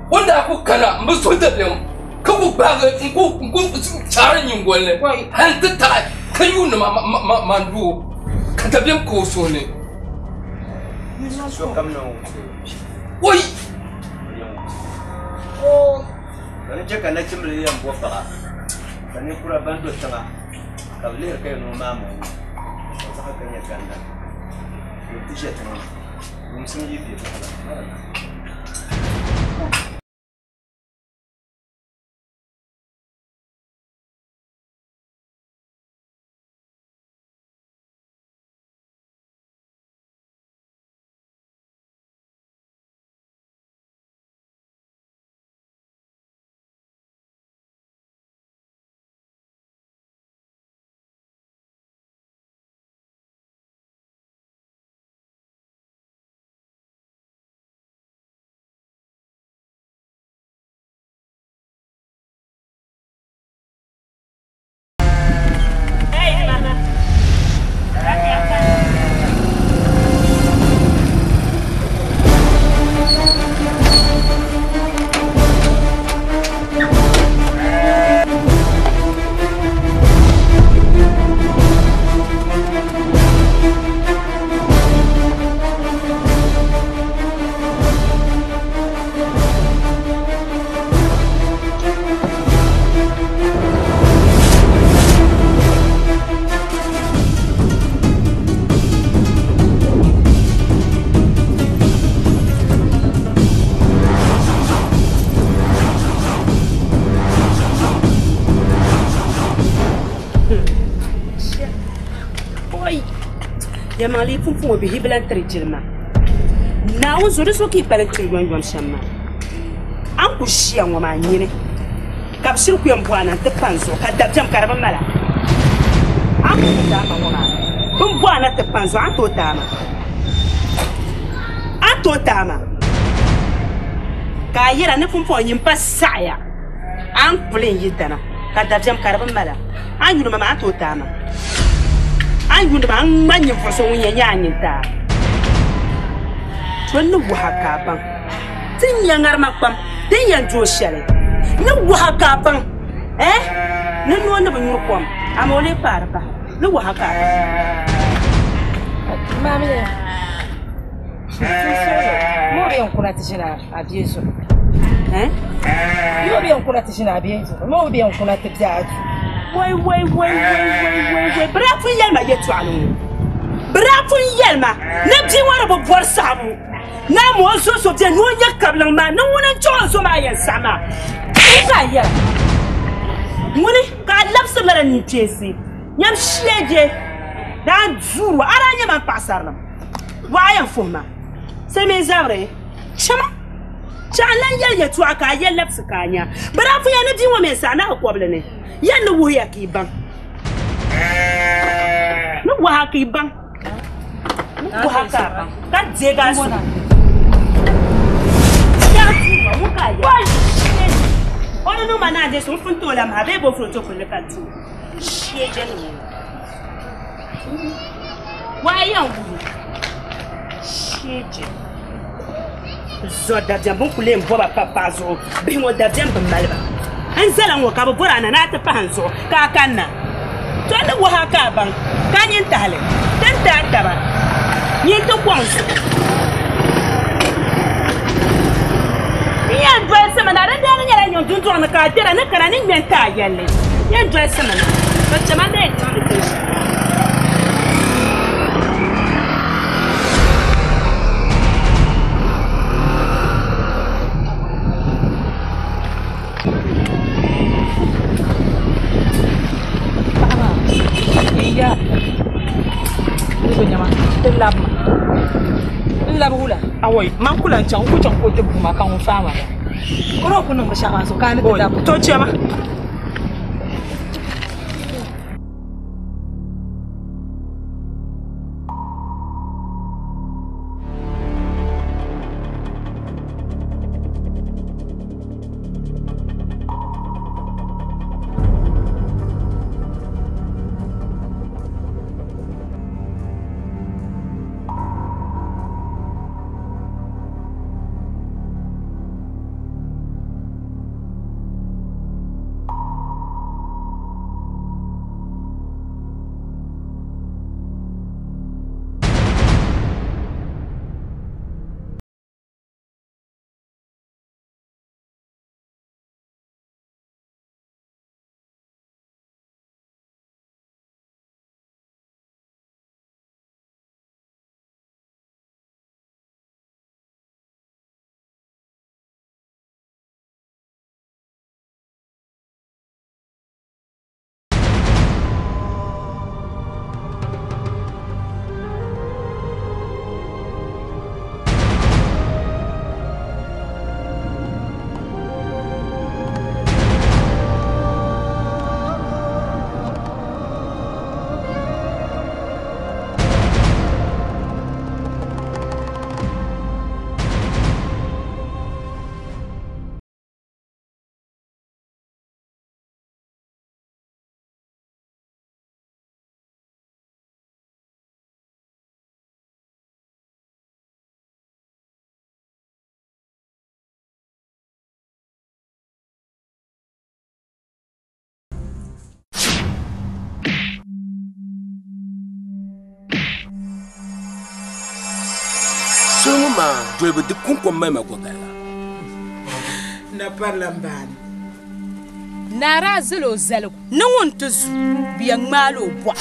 Speaker 14: Wanda ku kana musu da lem. Ka ku ba ga ku charan yin golle. Han ta ta kayu na ma ndu. Ka tabiyan ko so ne.
Speaker 3: So kam no.
Speaker 14: Oi.
Speaker 3: Oh, dan je kana chimle yan bo fara. Kani kura bando tanga. Kablir kai no mamu. Saka kan ya ganda. Yo t-shirt no. Mumsin yi fi ta.
Speaker 7: Ya mali pun pun bi hibelan terjilma. Na on zoro so ki palan tirgon yon shamma. An ku shiya wa ma nyine. Kapsir ku yam bwana te panzo ka dabjam karban mala. An ku da ma wa ma. Bun bwana te panzo an to tama. An to tama. Ka yira ne pun pun yin pasaya. An kulin yidana ka dabjam karban mala. An yunu ma an to tama. An yunu ma an manyin faso wunya nyanyin ta. Tunu wahaka ban. Tin yangar makpam, tin yan jo shale. Ni wahaka ban. Ni no na ban yukom. Amole parpa. Ni wahaka.
Speaker 15: Mami. Mo bien kuna tishina abieso. Yo bien kuna tishina abieso. Mo bien kuna tibzaatu.
Speaker 7: Wai. Brafu yelma yetu anu. Brafu yelma. Ne di wana bo bor sabu. Na mo so de no yakablan ma no wona jonzo ma yan sama. Ina ya. Muni ka lapsa mara ni tesi. Nyam shieje. Da zuru aranya man pasarlam. Wa yan fuma. Se me zabre. Chama. Chalan yel yetu aka yel lapsa kanya. Brafu ya ne di wo me sana ko blene. Yan no wo yakiban. No wo hakiban. No hakaba. Ka jega so. Ono no manade so funto la ma bebo fruto ko le katu. Shieje ni. Wa yan wu. Shieje. Zo da jambu kule mboba papa zo. Bi mo da jambu malba. Anzala ngo ka bora na na ta panzo ka kanna. To le wo haka ban. Ka nyin tale. Dan ta ta ba. Nyin to kwanso. Yan dress mana da da nyala nyon juntu na ka tera na kana ni menta yalle. Yan dress mana. Ba chama da invitation.
Speaker 15: Iya. Ibu nyama. Labula.
Speaker 13: Awoi, man kula chan ko te buma kan fama.
Speaker 15: Koro kuno mashaka so kan ta da.
Speaker 13: To chema.
Speaker 16: ma dolibu di kunkom mai ma gogala
Speaker 8: na parlambani
Speaker 7: nara zalo zalo nangon tuzu biyan malo bwa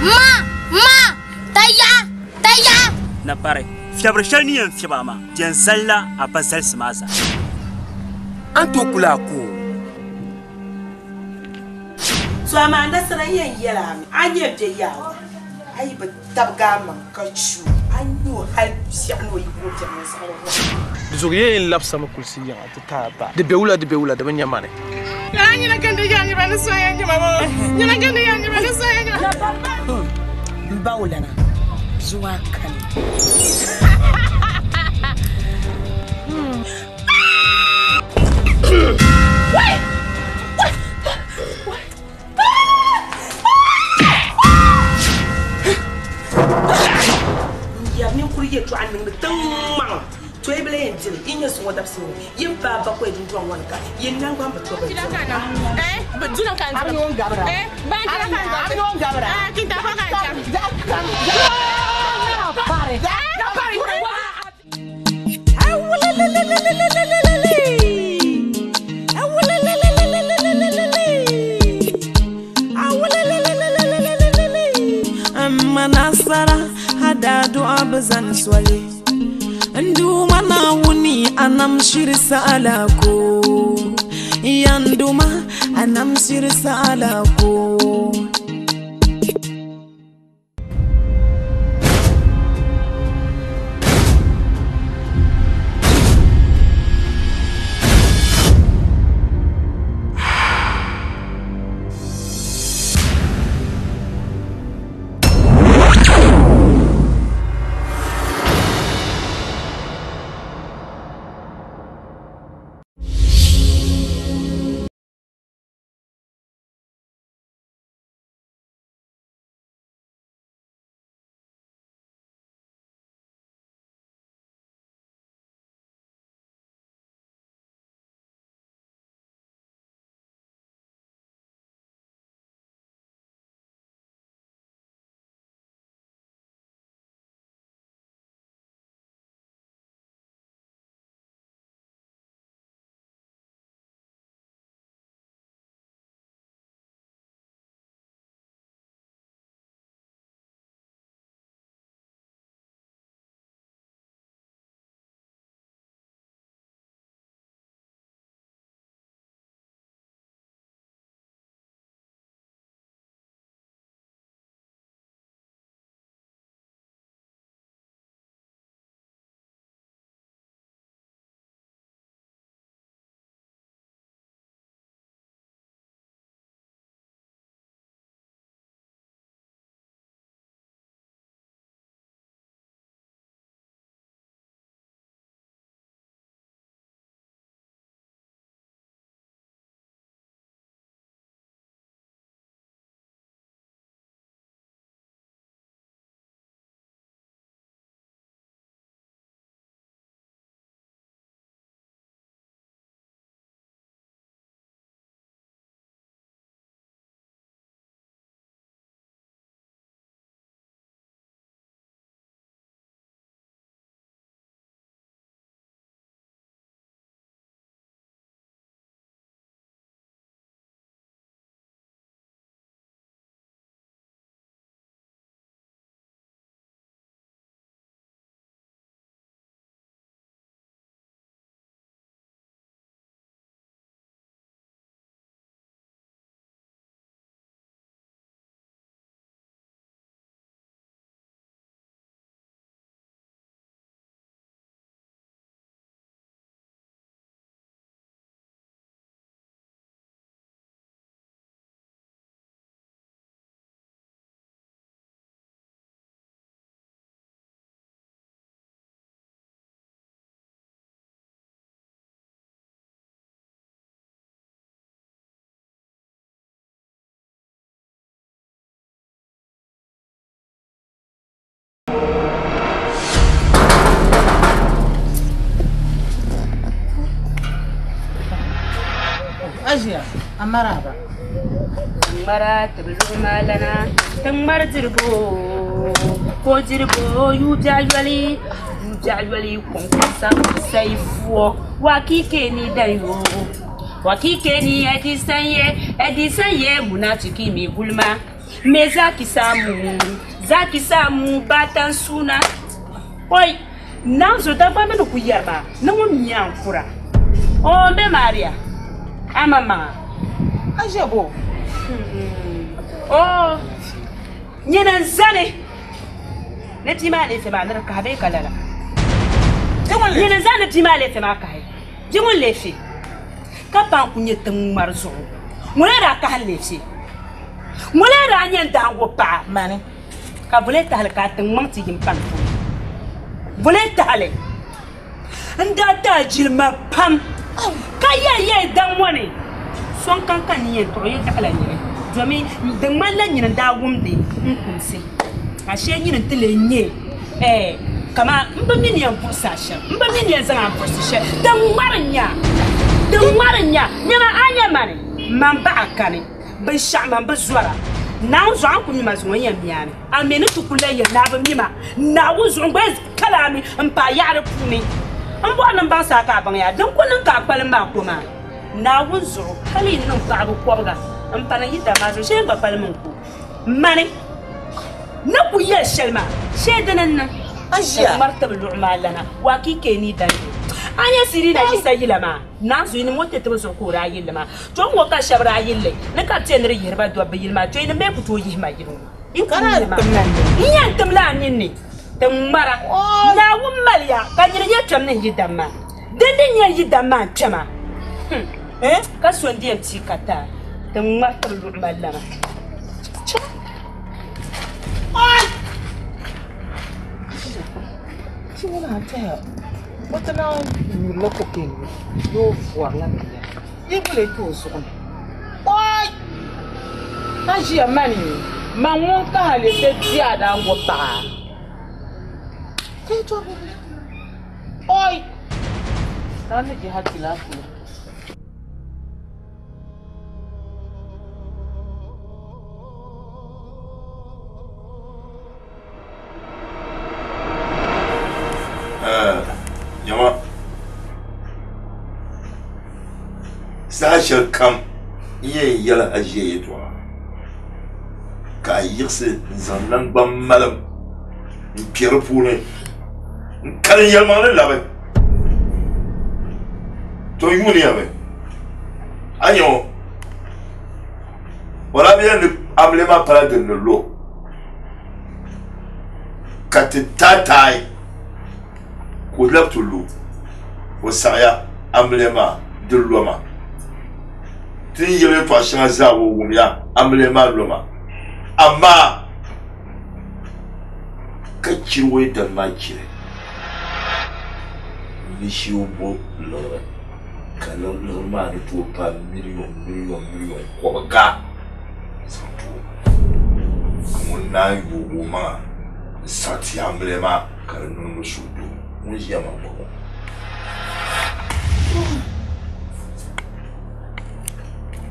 Speaker 17: ma taya
Speaker 18: na pare fiabre shalni en fiabama tien zalla a pasal smaza
Speaker 16: anto kula ko
Speaker 4: so amanda sara yen yela anye de yawa ai ba tabga man kachu anyo hal siano yibo jama sara
Speaker 2: Zoye in lapsa ma kulsi ya ta ba de bewula da banya mane
Speaker 8: yanyi na kande yanyi bana so yanyi mama yana kande yanyi bana so yanyi
Speaker 4: mbawula na zuwa kan ya ni kuriye to annin tamma to e bele enjili inyo so wadap so yin ba ba ko edin tuan wanka yin nan gwa mbato ba
Speaker 8: kila kana ba duna kan ba ba kila kan ba gabra kita ba kan pare
Speaker 11: manasara hadadu abzan swale ndu mana wuni anam shirsa alako yanduma anam shirsa alako
Speaker 4: Ajiya, amara ba.
Speaker 7: Mara tabzu malana, tan martirbo. ko dirbo yu jajwali kon sa sai fuo wa kike ni dayo wa kike ni edisanye munafiki mi gulma me zaki samu batan suna oi nanzo da ba me ku yaba na mo mian fura o be Maria amama ajabo oh nyina zane neti ma le fema na ka be kalala nyina zane ti ma le fema ka he jimon le fi ka pa ku nyetang marzo mo era ka le fi mo le ra nyen dango pa mane ka bule ta ka tang manti jim pan bule ta le nda ta jilma pam ka ye dan woni son kan ni to ye ta la ni domin da mallan yin da wumde kunse ashe yin tile nye kama mba mini yan forsasha mba mini yan zan forsasha dan maranya nyama anya mane man ba akane ban sha man ba zuara na zo an kunyi masu wani yan biyane amene tukule ya na ba mima na wuzo ngba kalami mpa yare puni an bo nan ba sa ka ban ya dan kunin ka kwalin ba kuma na wuzo hali nan ba ko kwanga ampana yita mazo shemba palmanku mane naku ya shelma shedanna ajia martab lu'ma lana wa kike ni dan anya sirina isayila ma nazo ni motte to so ko rayilla ma to ngo ka shabra yille na ka tenri yerba do bayil ma to ni me kuto yi ma gidu in kana iya tamla ninni tamara na wumaliya ka ni ya tamna yidamma dindin ya yidamma chama ka so ndiyam ci kata dan martab lu'ma lana
Speaker 8: She wanna tell. What now you look okay? You for la mia. You will to so. Oi! Aji amani. Ma won ka hale se dia da wo ba. Ke to bi. Oi! Dan ni hakila ku.
Speaker 5: Yama sashar kam iya yala ajiye to ka yirse zannan ban malam piyar pune kan yalma ne labe to yuni yabe ayo wala bien amlema para de lo katitatai ko laptulu o saya amlema de loma tin yele to ashanga zawo wumya amlema loma amma ka kirwe da makire ni shi ubo lora kana loma ni to pa million ko ga santo mun na yugo ma sati amlema karanu sudu mun ji ma ko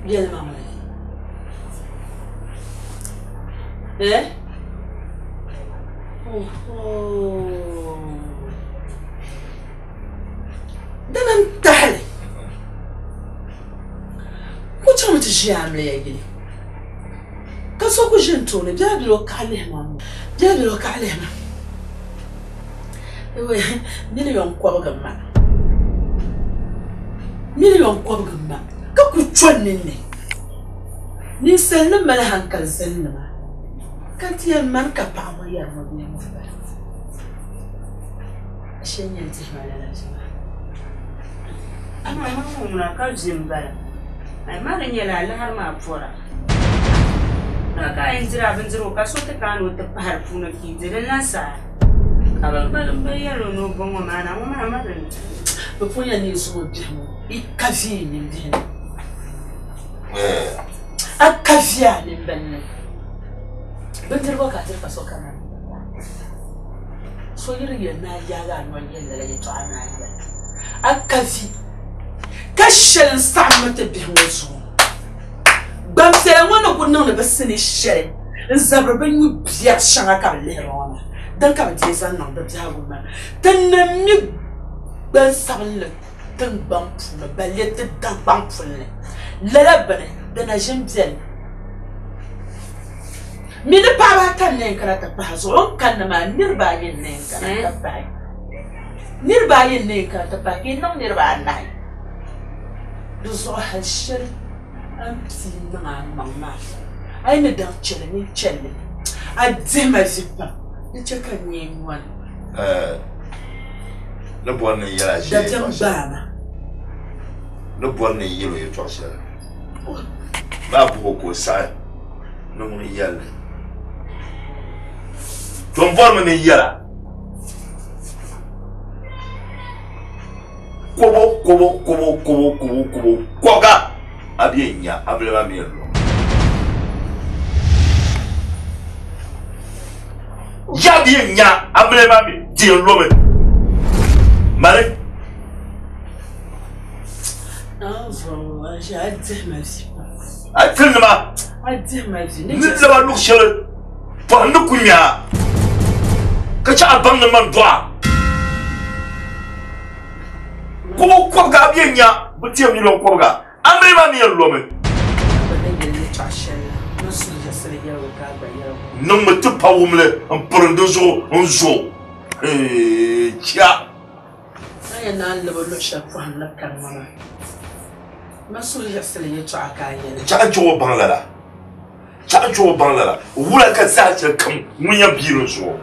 Speaker 7: bien maman
Speaker 4: دنا متحلي كنت متجي عامله يا جلي كسوكو جنتوني جاب لوك عليه ماما جاب لوك عليه ما مليون كوب جمع كوكو تشونني نسلم لها كنسلم كانت يا المركب عمريا مبني مفبر عشان ينتهي على الجماعة
Speaker 7: أنا ما هو مناقل زمبلا ما رني لا لها ما بفورا كا إنزرا بنزرو كسوت كانوا تبهر فونا كيدر الناس أبغى بيرو نوبون ما أنا ما رني
Speaker 4: بفونا نيسو جهمو إكافي من دهن أكافي عن بني بنتربو كاتر كسو كمان سويري ينا يالا نوالي لا يتعانا أكافي كشل نستعمل تبيه وزون بمسلا وانا قلنا بس نشري zabra ban yu biya shanga ka lehona dan ka je san nan da jago ma tan mi ban sabal tan ban fu ba let dan ban fu le la bane da na jin biel mi ne pa ba kan ne kara ta pa so kan na ma nirba yin ne kara ta pa nirba yin ne kara ta pa ki non nirba nai du so hal shir am ti na mama ai ne da chele ni chele a de ma zipa ni cheka ni mwan
Speaker 19: le bon ne yala je
Speaker 4: da jam bana
Speaker 19: le bon ne yelo yo tosha ba bu ko sa no mo yala ton forme ne yala kobo koga abienya ablema mielo ya bienya ablema mi di lome mare
Speaker 4: Anzo, j'ai hâte ma vie.
Speaker 19: Attends-moi.
Speaker 4: Hâte ma vie.
Speaker 19: Nous avons lu sur le pour nous courir. Que tu as besoin de mon doigt. Comment quoi gabienya, petit ami le quoi ablema mi lome. Non me te pas oumle en prend 2 jours un jour. Tiens.
Speaker 4: Ay na le bolo chaque fois na karmana. Ma soja sele ye to akanye.
Speaker 19: Cha jo banglala. Cha jo banglala. Wula ka sa ce kam mun ya biro so.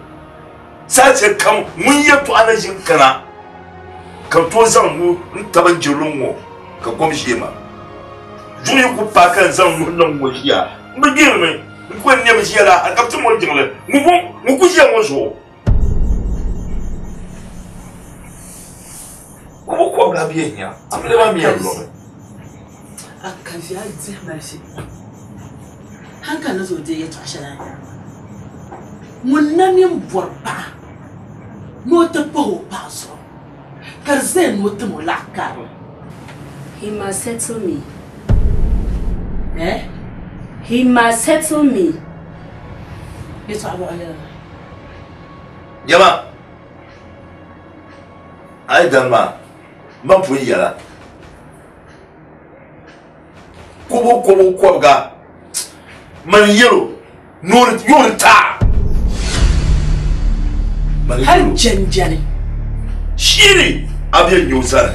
Speaker 19: Sa ce kam mun ya to ana jin kana. Ka to zan mu taban jirun wo ka komshi ma. Juni ku pa kan zan mu nan wo shiya. Mu girme ko ne mu shiya la ka tumo jingle. Mu ku shiya wo so. Como cobra bien, ablema bien lo.
Speaker 4: Akazi azi marisi. Hanka nazo de ya twashana. Munani mborba. Mota po paso. Karzen mota molaka.
Speaker 6: He must settle me.
Speaker 4: Eh?
Speaker 6: He must settle me.
Speaker 4: Yeso abo ala.
Speaker 19: Yama. Ai danma. Man fu yala kobo koga man yelo yorta man
Speaker 4: har janjani
Speaker 19: shiri abiya nyosara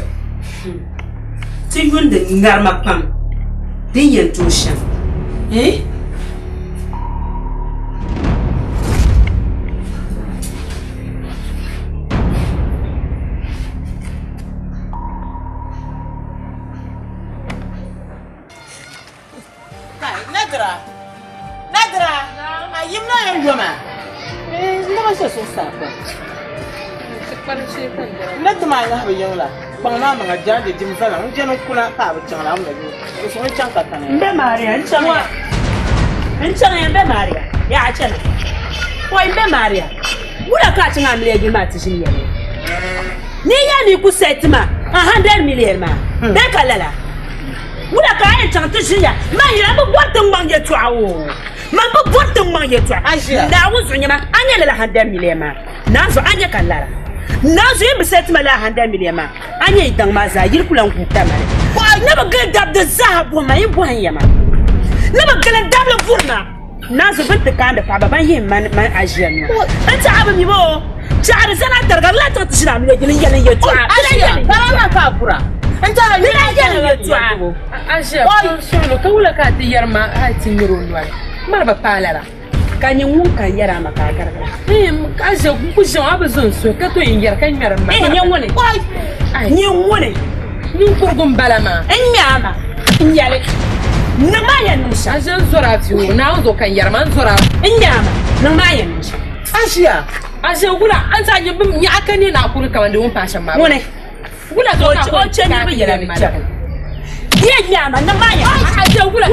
Speaker 7: ti yunda ngarma pam din yanto shan
Speaker 4: Let my have a young lad. Pangama, a judge, Jim Fallon, General Kuna, Papa, Chang, it's one chunk of time.
Speaker 7: Be Maria, and Chang, and Be Maria. Ya, Chang. Why, Be Maria? What a catching I'm lady Mattis in here. Nia, you say to ma 100 million man. Becalella. What a guy at Chanticia. My, I'm what the man you try. Mamma, what the man you try. Now was when you're 100 million man. Now, so Anya Calara. Now, so you said to my 100 million man. Anya Dangmaza, you could I never get up the Zahab woman, you want Yama. Never get a double Furna. Now, so the kind of Papa, man, Asian. And to have you more. Charles and I got a lot of Sham making your try. I Capura. And tell me, I get your try.
Speaker 13: Asia, so look at the Yerma, I think you're right. Marva Palera. Can you walk a Yaramaka? Him, as you push your Amazon, so cut in your can you want it? Why? You want it? You put Balama and Yama. Yelly. Namayan, as you sort of you now, look at Yarman Sora and Yama. Namayan. Asia, as you would answer your Yakan in our Purka and the one passion. Money. Will I go to Yaman? Yama, Namaya. I don't want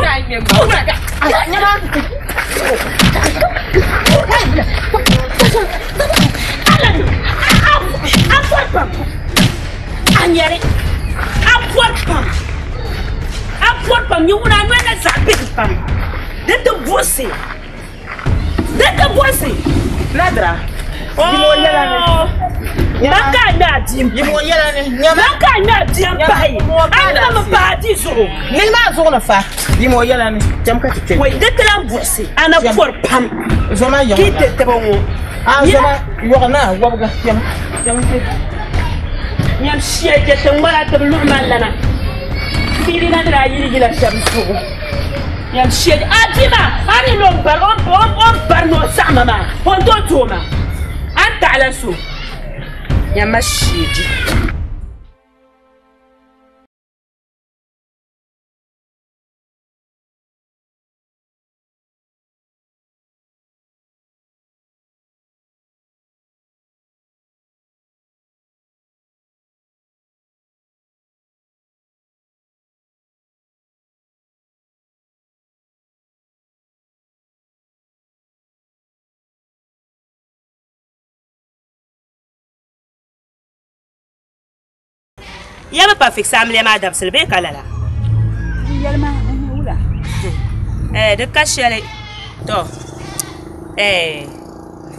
Speaker 7: Deka bosi.
Speaker 4: Ladra.
Speaker 7: Oh. Maka na dim.
Speaker 4: Yimo yela ni.
Speaker 7: Maka na dim pai. Ana ma party zo.
Speaker 4: Ni ma zo na fa. Yimo yela ni. Jam ka tike.
Speaker 7: Wai deka la bosi. Ana for pam.
Speaker 4: Zoma yo.
Speaker 7: Kite te bon.
Speaker 4: Ah zoma yo na wabga yam.
Speaker 7: Yam shiye te ngala te lu malana. Bili na dra yiri gila shamsu. Yam shiye atima. Ani no bar on bar no sama ma. On do toma. Anta ala su. Yam shiye. Yama pa fix amle ma dab selbe kalala.
Speaker 12: Yalma wula.
Speaker 7: De kashele. To.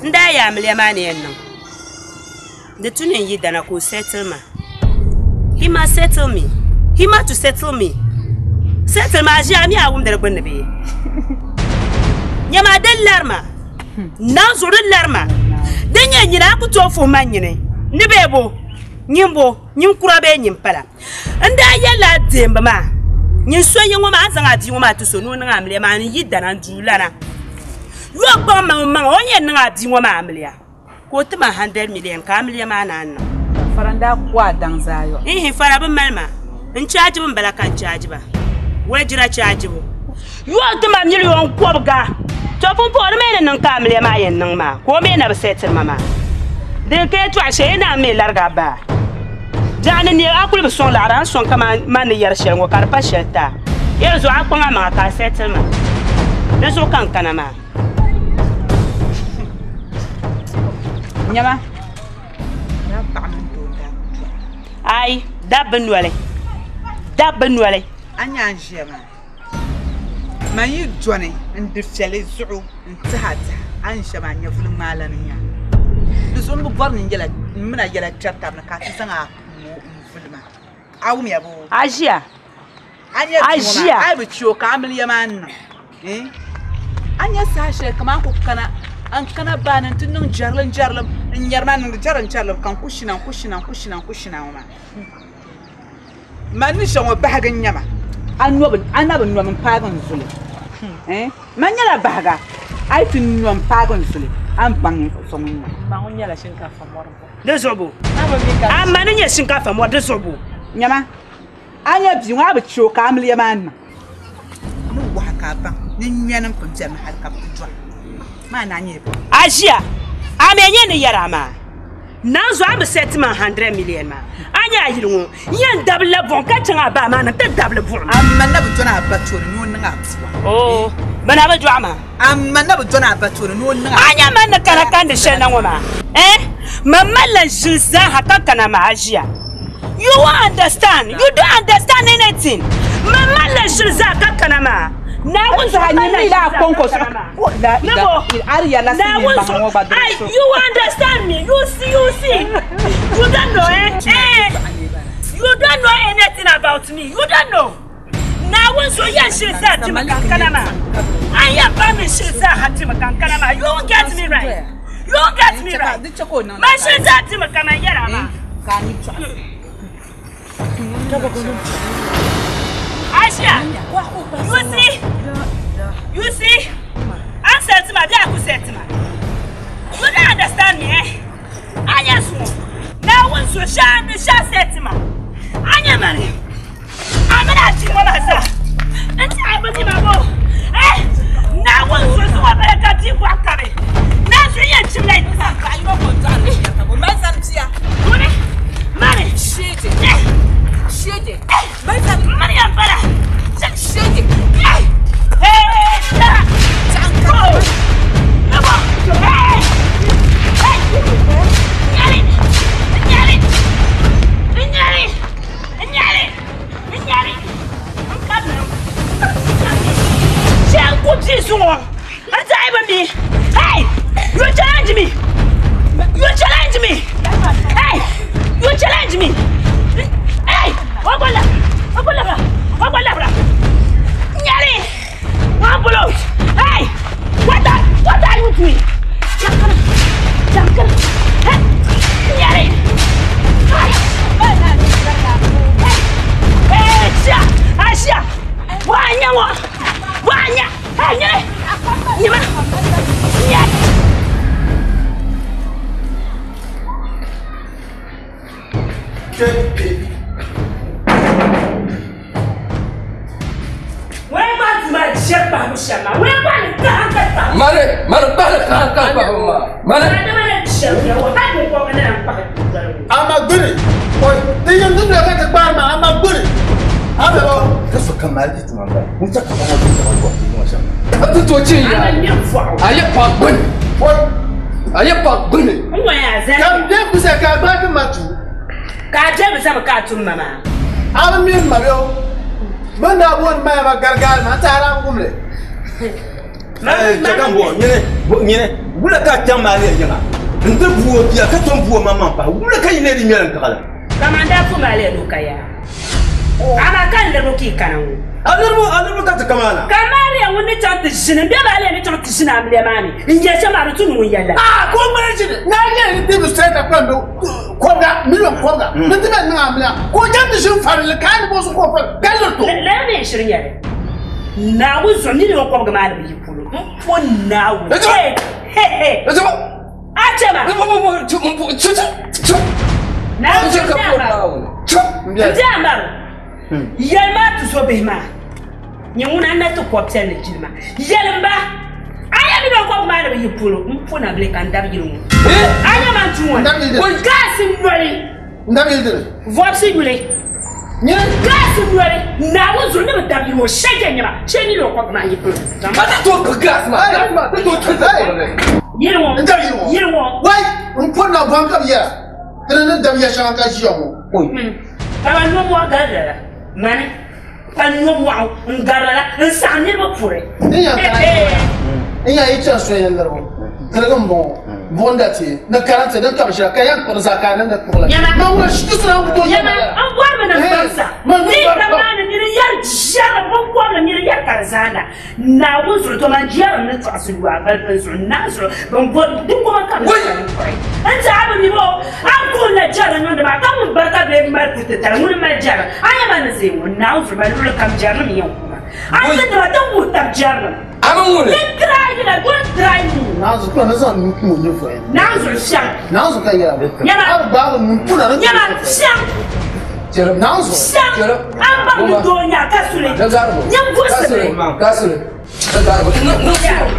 Speaker 7: Nda ya amle ma ne no. De tunen yi dana ko settle ma. He must settle me. He must to settle me. Settle ma jami a wumdar gbanne be. Yama del larma. Na zuru larma. Denya nyina ku to fo manyine. Ni bebo. Nyimbo nyinkura be nyimpala nda yela demba ma nyinsoye ngoma azanga di ngoma to so no nga amle ma ni yidana ndulana yo gba ma onye nga di ngoma amle ko tima 100 million ka amle ma nan
Speaker 12: faranda kwa dan zayo
Speaker 7: fara bin malma in charge bin bala kan charge ba wajira charge bo yo tima million ko ga to pon por me nan ka amle ma yen nan ma ko me na ba setin mama de ke to ashe na me larga ba jani ni akul be son la ran son kama man yar shen ngo karpa sheta yezo akwanga ma ka settlement deso kan kanama
Speaker 12: nyama
Speaker 7: ai dabben wale
Speaker 12: anya njema mayi jone ndifele zuu ntahata anshama nyafulu malaniya dusun bu borni ngela mina gela charta na ka sanga fulma awum yabo
Speaker 7: Asia
Speaker 12: ai bi ciwo ka amil yaman anya sashe kaman ku kana an kana banan tunun jarlan nyarman jaran charlam kan kushina ma man shawo bahagan nyama annabin nomin pagan zule manyala bahaga ai tin nom pagan zule an bang somun
Speaker 13: ba on yala shinkafa mor
Speaker 7: de zobo amma nan ya shinkafa mor de zobo
Speaker 12: nyama anya bi wa ba ciwo ka amil yaman no wa ka ba ni nyanan kunta ma har ka putwa ma na nye
Speaker 7: Asia amenye ne yarama nazo am settlement 100 million ma anya yirwo yen double bon ka tanga ba ma na ta double bon
Speaker 12: amma na butona ba tori no nga
Speaker 7: oh bana ba drama
Speaker 12: amma na butona ba tori no nga
Speaker 7: anya man na kana kan de shena ngoma mamma la jilza hakaka ma Asia you won't understand you don't understand anything mamma la jilza hakaka ma na wunso
Speaker 12: hanyi la konko so ariya la
Speaker 7: na wunso you understand me you see you don't know you don't know anything about me you don't know na wunso ya shirza ti makankana ma aya ba me shirza hati makankana ma you get me right ma shirza ti makana yara ma Asia, you see, I'm certain my black was certain. You don't understand me, Anya small. Now once you shine the shot certain. Anya money. I'm not asking what I said. And I was in my boat. Now once you saw a better deep walk coming. Now she ain't too late. I'm not going to my son's here. Money, shit it. Shit it. My son, money and butter. Shit it. Hey, Hey! You challenge me! You challenge me! Hey! You challenge me! Hey! Ogola! Nyari! Wambulo! Hey! What are you doing? Jangan! Hey! Nyari! Hey! Asia! Wanya! Hey, nyari! Nyama! Nyari!
Speaker 14: Mare bala ka ba ma. Mare.
Speaker 2: Amaguri. Oi, dia ndu na ka ba ma amaguri. Aba
Speaker 3: kaso kamar di tuma ba. Mun ta ka ba mu ta ba ko sha.
Speaker 14: Atu to ce ya. Aye pa bun. Oi. Aye pa bun.
Speaker 7: Mu ya zan.
Speaker 2: Kam de ku sa ka ba ka matu.
Speaker 7: Ka je mu sama ka tun mama.
Speaker 2: Aba min mario. Banda won ma ma gargal ma ta ran gumle.
Speaker 3: Chakan bo nyene wula ka tamma ne yanga nda buwo biya ka ton buwo mama pa wula ka yine di nyalan kala
Speaker 7: kamanda fu male do kaya ana kan da roki kanan
Speaker 3: alurbo ka ta kamana
Speaker 7: kamari ya woni chante jinin be bale ne chante jinin amle mani inje chama rutu nu yalla
Speaker 2: ko mare jinin na ye ni tibu straight up ndo konga million konga nti be na amle ko jante jin farle kan bo su ko fa gallo to
Speaker 7: le ne shirin yare na wuzo ni ne ko ga mali bi kulu mo na wu he achema na wuzo ka ko na wu njamba yelma tu so be ma nyuna na to ko tele jilma yelmba aya mi do ko mali bi kulu mpo na ble kan dabi jiru aya man tuwa ko gasi mwali
Speaker 2: ndabi dire
Speaker 7: voici gule nyɛ gas nwere na wuzo ne betabi wo shege nyama cheni lo kwa na yipu
Speaker 14: mata to gas ma to
Speaker 7: yirwo
Speaker 2: wai mpo na banka biya tene dam ya shaka shi yomo
Speaker 7: kama no mo garara mani kan no mo ngarara nsani mo pure
Speaker 2: iya ita so yan larbo targam bondati na karanta dan ka shira kayan ko zakana da kula ma wala shi tsara ko
Speaker 7: yana an gwarma na fansa ni kamana ni yar jara bon gwarma ni yar karzana na wuzu to man jara na tsasulwa ban su na su bon gwarma duk kuma kan an ta abu ni bo an ko na jara nan da ba kan mun barka da mai fita tar mun mai jara aya ba na sai mun na wuzu ba dole kam jara mi yan kuma an ta da mu tar jara
Speaker 14: amon ne
Speaker 7: try na go try
Speaker 2: nazo ko na zan mu ne fo
Speaker 7: nazo sham
Speaker 2: nazo kan yara
Speaker 7: yana
Speaker 2: ba mun pula na
Speaker 7: yana sham
Speaker 14: jero
Speaker 2: nazo
Speaker 14: jero
Speaker 7: amba mu donya kasule nyam gosle
Speaker 14: kasule dagarbo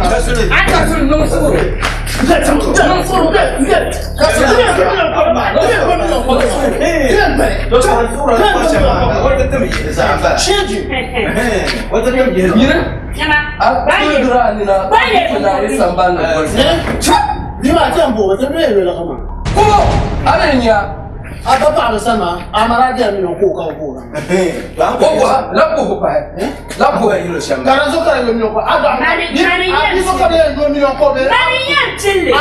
Speaker 14: kasule no suru
Speaker 2: Apa pak bersama amara dia minum koka koka.
Speaker 14: Lampu ini siapa?
Speaker 2: Karena suka dia minum koka. Ada. Abi suka dia minum koka.
Speaker 7: Mari yang cili.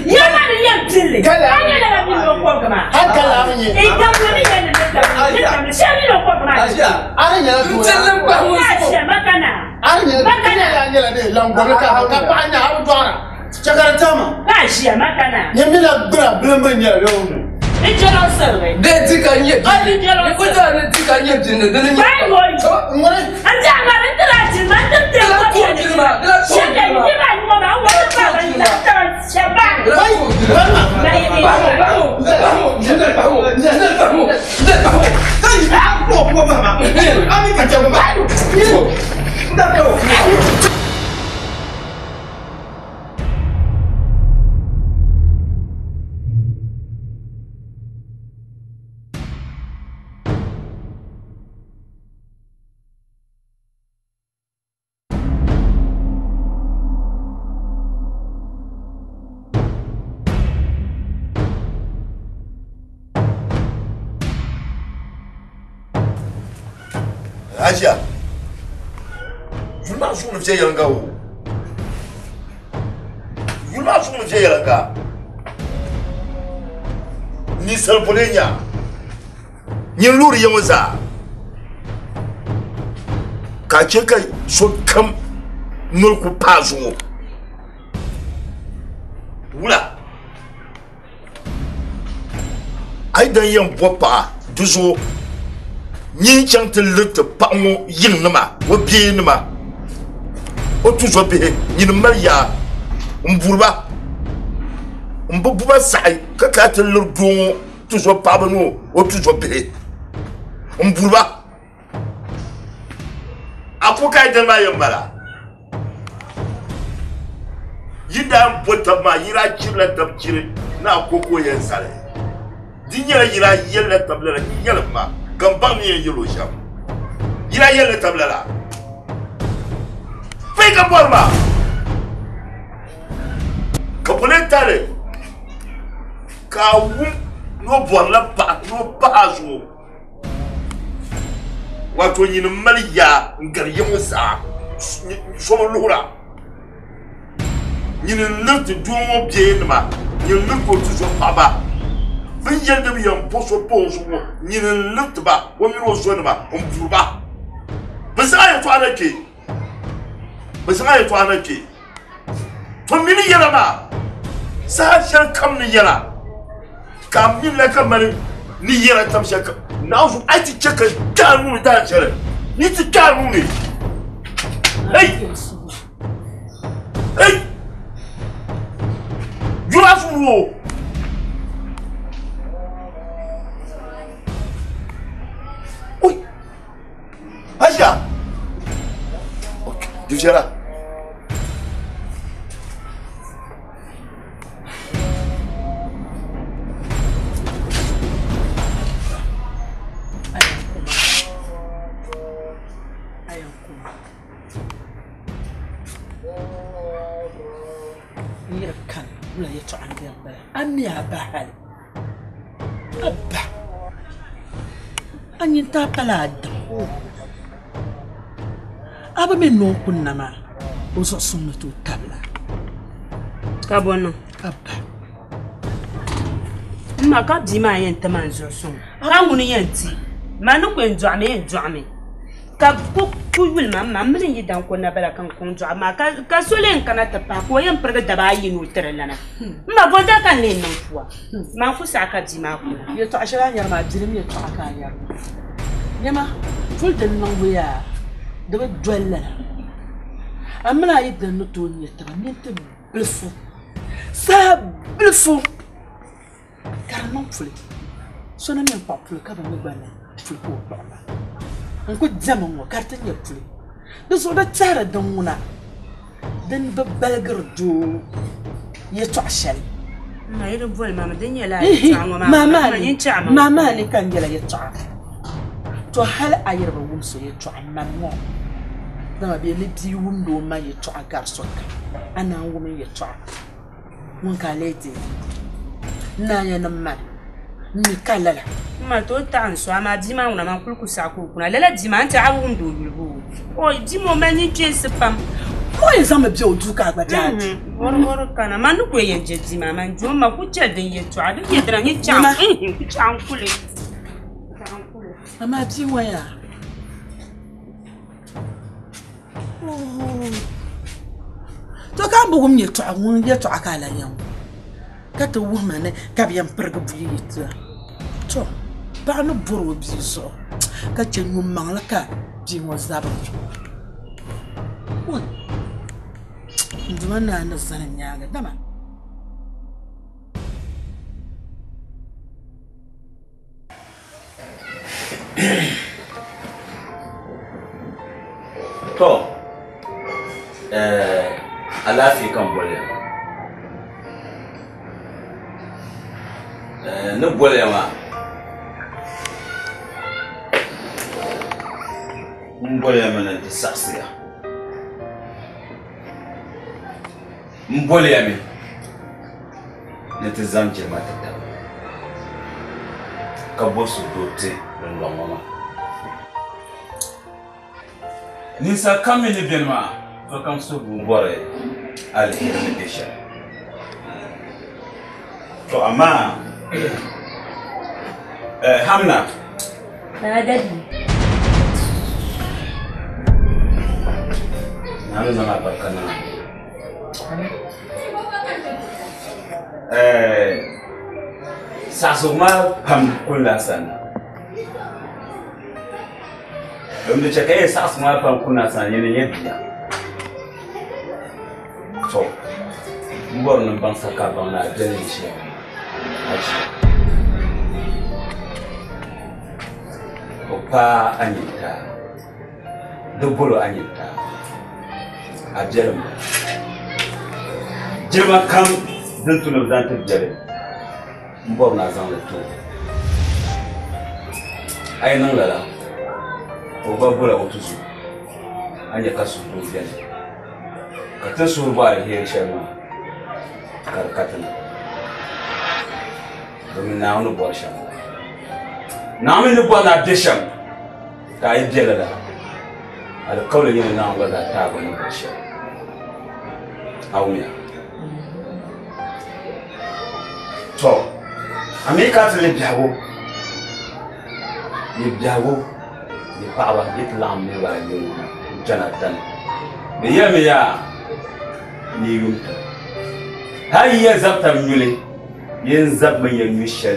Speaker 7: Ya mari yang cili. Hanya dalam minum koka mah.
Speaker 2: Kalau ni.
Speaker 7: Ikan mana yang nak? Siapa minum koka mah?
Speaker 2: Ada yang tu.
Speaker 14: Jangan bangun.
Speaker 7: Asyik makanan.
Speaker 2: Ada yang ni lampu mereka. Kapanya harus tuara. Cakap sama.
Speaker 7: Asyik makanan.
Speaker 2: Yang ni lah belum banyak.
Speaker 7: Ijelo serve.
Speaker 14: De tikanye.
Speaker 7: Ai ijelo.
Speaker 14: Ikuta ne tikanye jinde. De ni.
Speaker 7: Bai boy. Anja ngare tiraji mande te ko ti. Sheke ni ba ni mo ba wa ba ba ni ta shaba.
Speaker 2: Bai.
Speaker 7: Bai ni.
Speaker 2: Ami kacau ba. Ndak tahu. Asia, je m'en fous de faire un gars.
Speaker 19: su mu je yalaka ni salpolenya ni luri yawanza ka ce ka so kam nul ku pazu wula ai dan yan bopa duzo ni chang te lut pa mo yin nama wo bi nama o tu zo be ni maria mburba mbuba sai ka ka te lut do tu zo pa ba no o tu zo be mburba apuka dan ma yambara yida bota ma yira kirla tabkire na koko yan sare dinya yira yella tabla yella ma gamba mi yelo sham yira yella tabla la fai ka borma ka pole tare ka wu no borla pa no pazo wato yin maliya ngar yamusa so lura yin lutu dumo biye ma yin lutu tu so paba bin yende bi yan poso poso yin lutu ba wo mi ro so ne ba on buba basa ya to anake to mini yara ma sa shar kam ni yara kam min la kamar ni yara tam shaka na zo ai ti cheka kanu da shara ni ti kanu ne hey Jura furo. Oi. Aja. Ok, dijera.
Speaker 4: ولا يطعن بيربا أني أبحل أبح أني انتابع لاد أبا منو كنا ما وزو سمتو تابلا
Speaker 7: كابونو
Speaker 4: أبح
Speaker 7: ما كاب دي ما ينتمان زو سم كاموني ينتي ما نكو ينجعمي كاب كويل ما ملين يدان كنا بلا كان كونجا ما كسولين كانت تباك وين برد دباين ولترلنا ما بودا كان لين نفوا ما فو ساكا دي ما كو
Speaker 4: يتو عشران يرما جرم يتو عكا يرما يما فلت النويا دبا جولنا أمنا يدن نتون يترم ينتم بلفو ساب بلفو كارمان فلي سونا مين بابلو كابا مبانا فلكو بابا nko diamon wo karta nya puli do so da tsara dan wuna dan babbalgar do ya to ashal
Speaker 7: ma yirin bol mama dan ya la tsango
Speaker 4: mama ni kan gela ya to to hal ayir ba wum so ya to amma mo da ba ni di wum do ma ya to agar so ana wum ya to mun ka lete na ya nan ma ni kalala
Speaker 7: ما توتان سو ما دي ما ونا كل كساكو كنا لا دي ما انت عاون دو يلبو او دي مو ماني جيس بام
Speaker 4: مو يزام بيو دوكا غداد
Speaker 7: ور كان ما نكو ينجي دي ما من جو ما كوتشا دين يتو عاد يدران يتشان كوتشان كولي
Speaker 4: اما بي ويا تو كان بوم يتو عون يتو عكالا يوم كتو وهمانه كابيان برغ بييت تو بانو برو بيزو كاتشنو مانلكا جيمو زابو وي ndumana nazana nyaga dama
Speaker 5: to alafi kan bole ne bole ma mbole ma na disasiya mbole ya mi ne tizamje matata ka bosu dote don mama nisa kamene benma to kam so bu bore al hirme desha To amma Hamna.
Speaker 6: Daddy.
Speaker 5: Na zama barkana. Sasuma pam kula sana. Wanda ce kai sasuma pam kuna sana ne yadda. So, mbor nan ban saka ban na dare shi. Opa Anita, Dubolo Anita, a Jeremy. Jema kam didn't know that of Jeremy. Mbona on the two. I know that. Obabula Otusu, Anyakasu to them. Katasu by here, Sherman, Calcutta. Now no Borsha. Now in the one addition, I did that. I'll call you now with that tag on the pressure. How me? So, I make out the Jabo. The Jabo, the power, the lamb, you, Jonathan. The Yamia, you. How years after Muley, Yen Zabman, you Michel,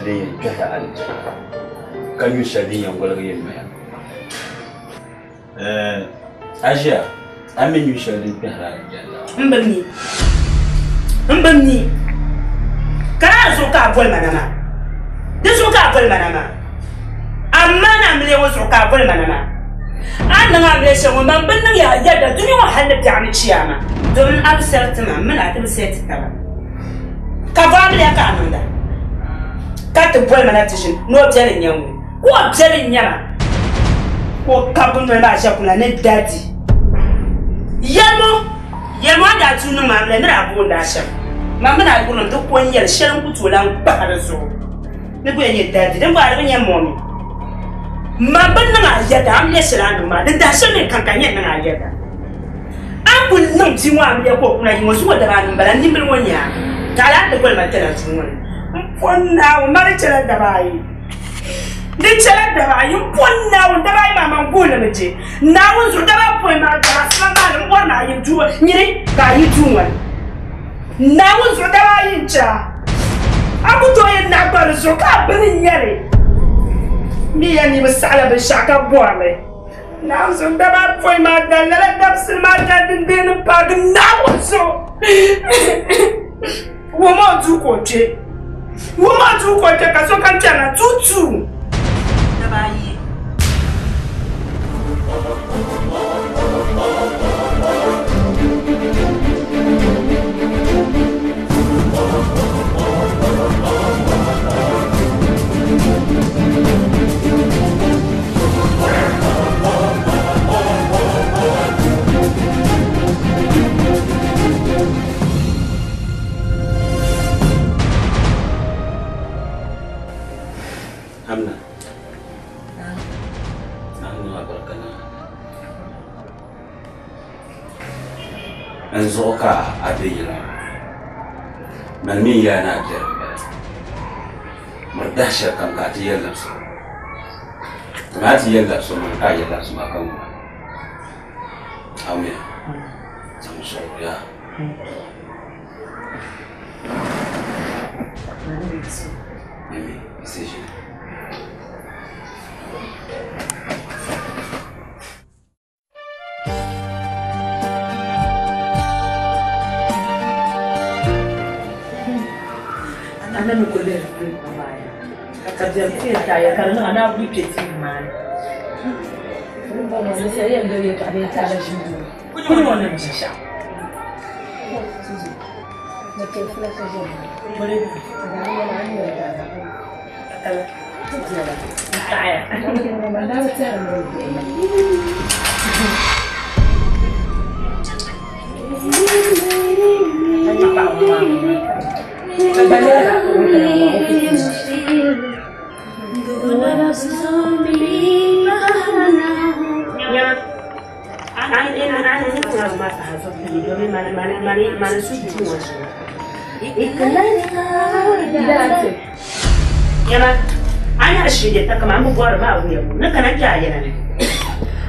Speaker 5: can you share the young man? Asia, I mean, you shall be
Speaker 7: Mbani. Can I so manama? This will careful manama. A man and me was so careful manama. I know I'm less a woman, but no, yeah, do you want to hand the damage? Don't upset the man, I can say it. Cavamia Canada. Cut the boy manation, no telling you. What telling you? What couple of my daddy? Yellow, that you know, my men are going to Mamma, I wouldn't look 1 year, shall put to a long parasol. The way your daddy, then why your mommy? Mamma, yet I'm less than the Dashan can't get yet. I would not see one year when you was what around, but I never 1 year. Tell the way my tenants one. One now, married to the the child that you put now, the right mamma Bullamity. Now, was the right point, my class, and one I am doing, you do one. Now, was what I am, I would do it now, but so can't be yelling. Me and you was salad shaka boy. Now, so the right point, my dad, let them see my dad and be in a park now, so. Woman, do coach it. Woman, do coach it, so can tell two.
Speaker 5: Hamna. Enzoka adila man min ya na jar mardasha kan ka ti yalla so ma ti yalla so man ka yalla so ma kan amen sam so ya amen seja
Speaker 4: Ana mi ko le fi ko ba ya. Ka je fi ta ya kan na na bu ke ti ma. Ba mo le se ye ndo ye ka de ta la shi du. Ku ni wona mi sha. Ne ke fla ka je. Mo le bi. Da ni na ni ya da. Ala. Ta ya. Mo ma da ta mo. Ani pa ma.
Speaker 7: Yama, ana shirye ta kama mu gwara ba wuya mu na kana kya yana ne.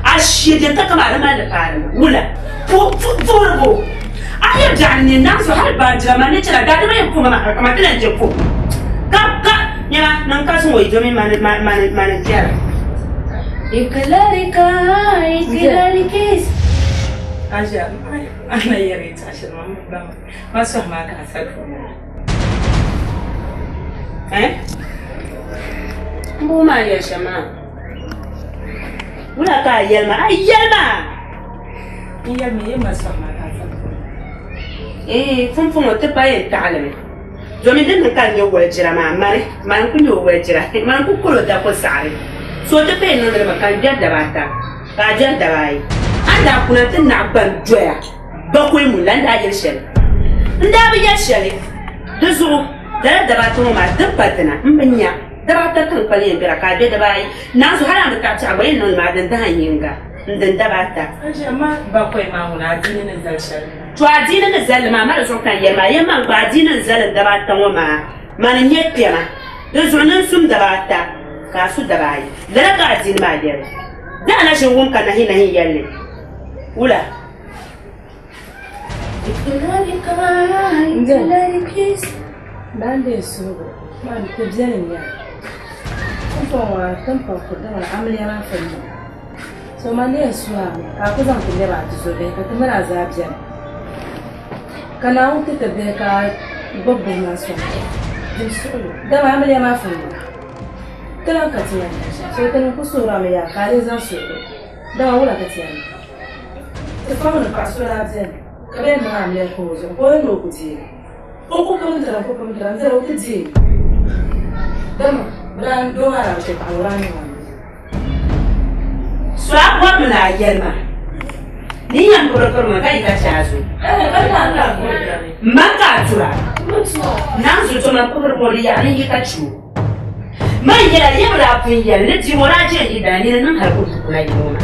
Speaker 7: A shirye ta kama da da fara wula. Furgo. Aya jani na so har ba jama ne tira da mai kuma ma kama tilan je ko. Ka yama nan ka sun wai domin man tiyara.
Speaker 6: Ikalarika
Speaker 13: Aja, ana yare ta shi ma masu ma ka sarfu.
Speaker 7: Mbuma ya shama. Wula ka yelma, ay yelma.
Speaker 13: Yelma yema sama ka sarfu.
Speaker 7: Fun o te pa yen ta'alame. Domin din kan yo wajira ma mare, man kun yo wajira, man ku kolo da ko sare. So te pe no da kan jar da bata. Ka jar da bai. Anda kuna tin na ban joya. Ba ko mu landa yer shel. Nda bi yer shel. Duzu da bata ma dabbatana mbanya. Da bata kan kwale bira ka da bai. Na su hala da ta ci abai non ma dan da hanyinga. Ndan da bata.
Speaker 13: Aja ma ba ko ma mu na dinin da shel.
Speaker 7: To adinin zal ma mara so kan yema ba adinin zal da bata ma. Man nyekya ma. Da zonan sum da bata. Ka su da bai. Da ka adin ma yere. Da na shin gun kan hina hin yalle. Ula.
Speaker 6: Bande su man ko jeni ya. Ko wa tampa ko da amali ma fa ni. So man ne su a ko zan ku ba so be ka mara zabiya. Kana wuce ta be ka babban masu. Da ma amali ma fa ni. Kala ka tiya. So tan ku sura me ya kare zan so. Da wala ka tiya. Como no passo lá dizendo, cadê a minha coisa? Põe no dia. Pouco como entrar, zero outro dia. Dama, brando a gente para o ano.
Speaker 7: Só como na yerma. Ninha por uma caída chazo. Macatura. Não se toma por morir nem cachu. Mas ela ia para a filha, ele te morar de ida, ele não quer por lá de uma.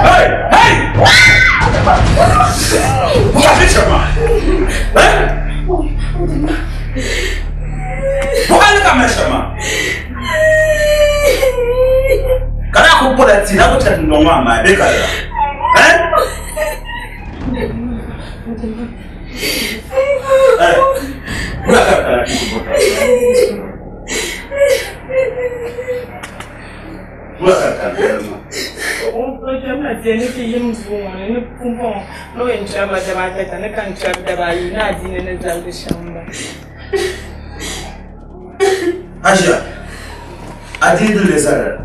Speaker 19: Hey! Hey! What is your man? What is your man? Can I go put a tea? I will tell you no one, my big guy. Asia, I didn't listen.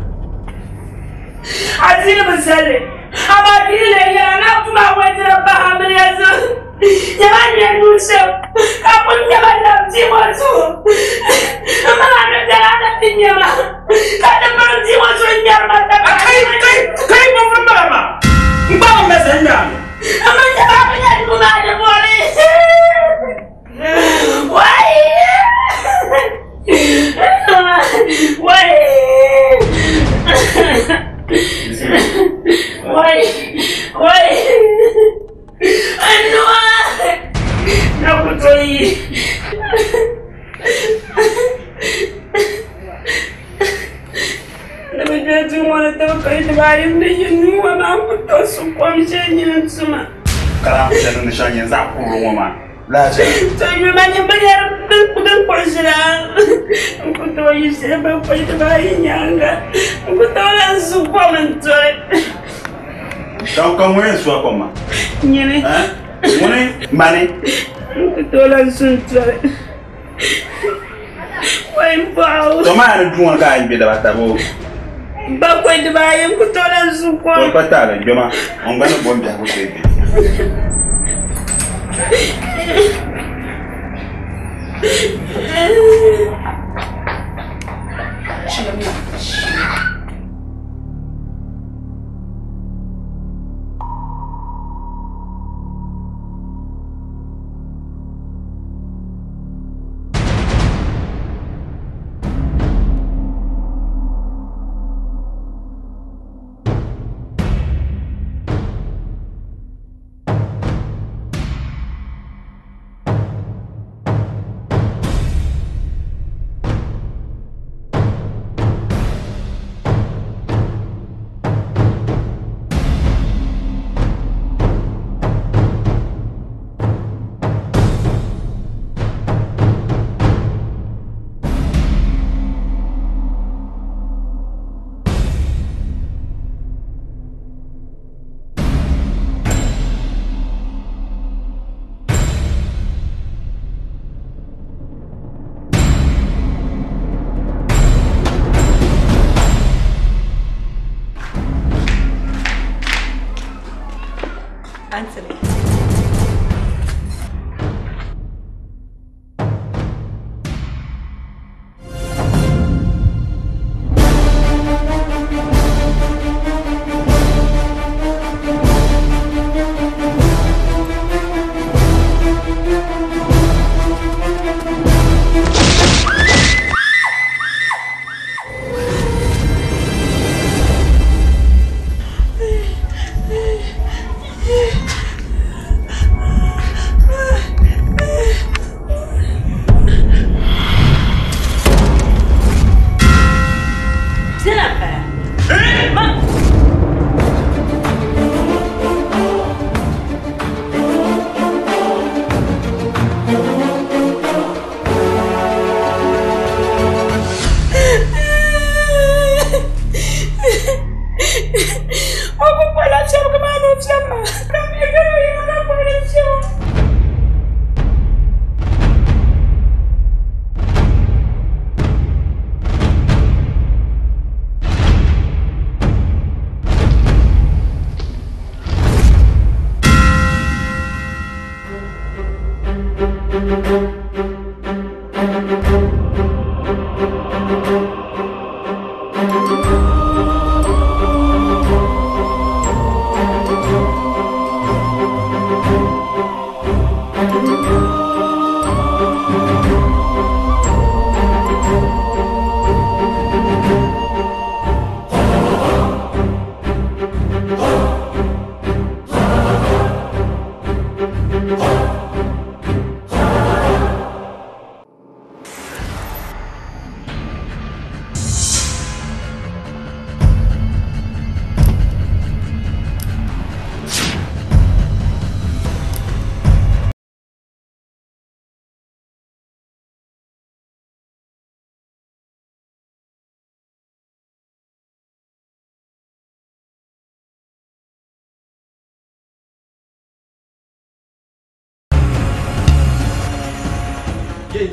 Speaker 7: I didn't say it. I'm a dealer, and I'm my way to the Bahamas. Jangan Yusuf, kamu jangan nafsi masuk. Mana ada tinya lah. Kada nafsi masuk nyar mata. Kai mau berapa? Bawa mesenya. Ama jangan punya bunga ada boleh. Why? Why? Why? Why? Ano nakutoy namedatu mwana tawakai tabayim na yun wala ko to sukwam siya suma
Speaker 19: Karam siya na siya niya sa puro mama lahat
Speaker 7: sabi manya bayar pagpagpag ko sila nakutoy siya ba pa tabayim niya nga nakutoy lang sukwam nito
Speaker 19: Kau kamu yang suka koma?
Speaker 7: Nyene.
Speaker 19: Mune mane?
Speaker 7: Tolan suntre. Wai pau.
Speaker 19: Toma ada dua kali beda batabo.
Speaker 7: Ba ko de bayam ko tolan suko.
Speaker 19: Ko patala joma on gana bombe ko sebe.
Speaker 13: Anthony.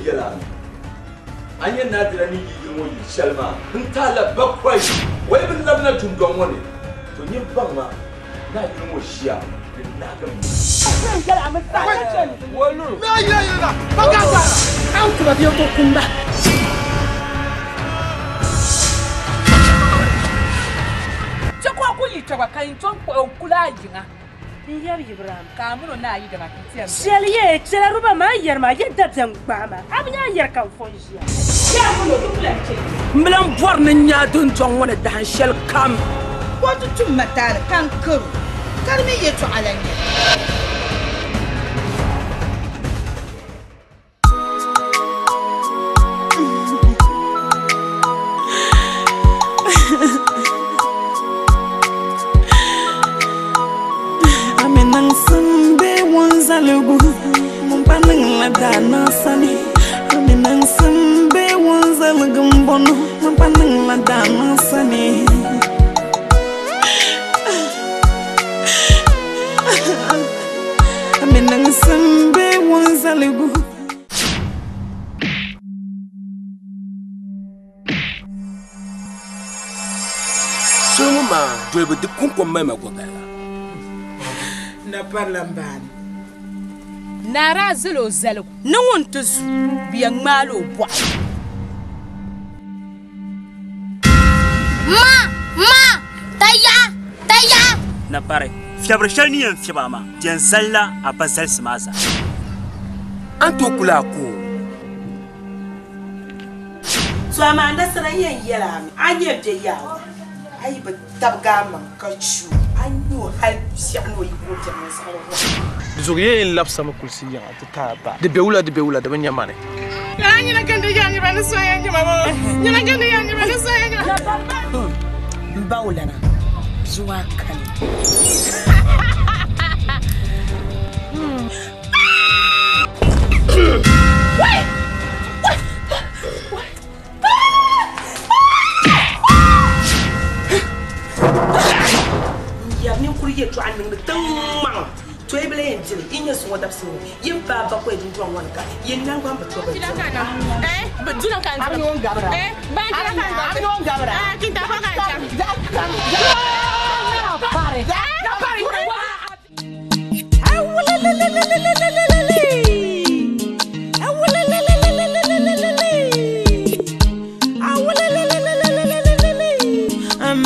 Speaker 5: Yela anya na dira ni yi mo yi shalma ntala bakwai wai bin labna tun don wani to ni ban ma na yi mo shiya na ga
Speaker 4: Asan gala mu ta
Speaker 5: wolu
Speaker 2: na ya ba ga ba
Speaker 4: an kuma biyo to kumba
Speaker 8: ce ko ku yi ta kan ton ko kula yinga
Speaker 7: Yar Ibrahim.
Speaker 8: Kamuno na yi da makitiyan.
Speaker 7: Shaliye, cela ruba ma yar ma yadda tan gbama. Abnya yar kan fonjiya.
Speaker 4: Ya muno duplance.
Speaker 8: Mlan bor nan ya don ton wani da hanshel kam.
Speaker 4: Wato tun matar kan kuru. Karmi yeto alanya.
Speaker 11: Zalugu Mumpaning la dana sani Aminang sambe wan zalugum bono Mumpaning la dana sani Aminang sambe wan zalugu
Speaker 16: Soma dwebe de kunko mema kwa kala
Speaker 8: Na parlambani Nara zelo zelo Nungun tuzu Biyang malo bwa
Speaker 17: Ma Taya
Speaker 18: Na pare fiabre shalni en fiabama tien zalla apa zal smaza
Speaker 16: Anto kula ko
Speaker 4: So amanda sara yen yela mi anye de yawo Ai ba tabga man ka chu anyo hal siano yibo te man sawo
Speaker 2: Zoye in lapsa makulsi ya ataba de beula de banya mane
Speaker 8: Kanyi na kande yanyi bana soya nyi mama Nyina kande yanyi bana soya nyi
Speaker 4: Mbaula na zuwa kan Ya ni kuriye to anin da tamma to e bele yin inya so wada so yin ba ba ko edin tuwan wanka yin nan gwan ba to ba
Speaker 8: ba dunan kan an yon gabra ba dunan kan an yon gabra kin ta fa kan ta pare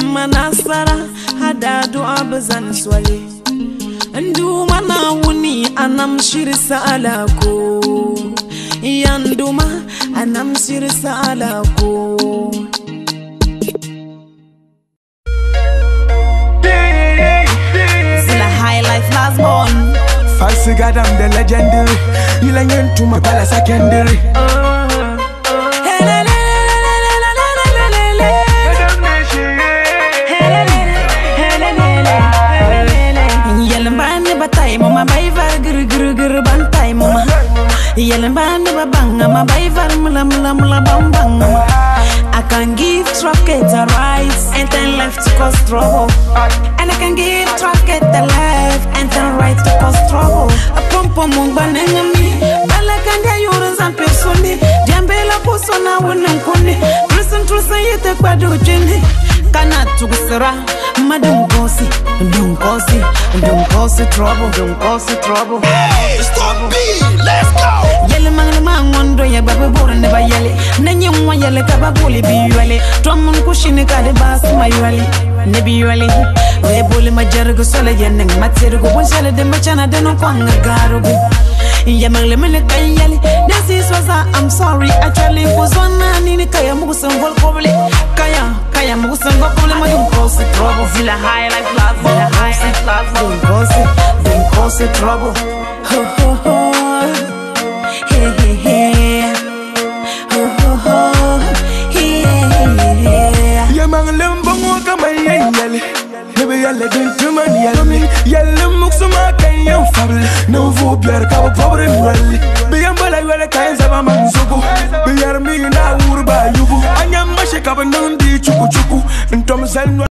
Speaker 11: manasara hadadu abazan swale nduma na wuni anam shirisa alako yanduma anam shirisa alako Zilla high life last born
Speaker 1: False God, I'm the legendary. You like into my palace secondary.
Speaker 11: Batay mama bay var gir bantay mama yelen bande babanga ma bay var mula bam bang mama I can give traffic the right and then left to cause trouble and I can give traffic the left and then right to cause trouble a pom mung banengami bala kanja yoros and personi diambela posona wonan koni listen to say it kwado jeni kana tukusera madam gosi don't cause trouble
Speaker 16: Hey, stop me, let's go.
Speaker 11: Yele mang mondo ya baba bora ne ba yele nanyi mwa yele ka ba boli bi yele tom kushine ka de bas ma yele ne bi yele we boli ma jargo sole yen matere go bon sale de machana de no kwanga garugo ya mang le mele kay yele this is was I'm sorry actually was one nini kaya mugusan vol kobli kaya mugusan go kobli ma don't cause trouble Zilla high life love Zilla high life love don't cause trouble ho ho ho hey ho ho ho hey
Speaker 1: Ya mang lembo mo kama yele Nebe yele din tuman yele Yele muksuma kaya fable No vo biar kaba pobre nwali Biyambala yele kaya zaba manzugu Biyar mi na urba yubu Anyamba shekaba nundi chuku Ntom zel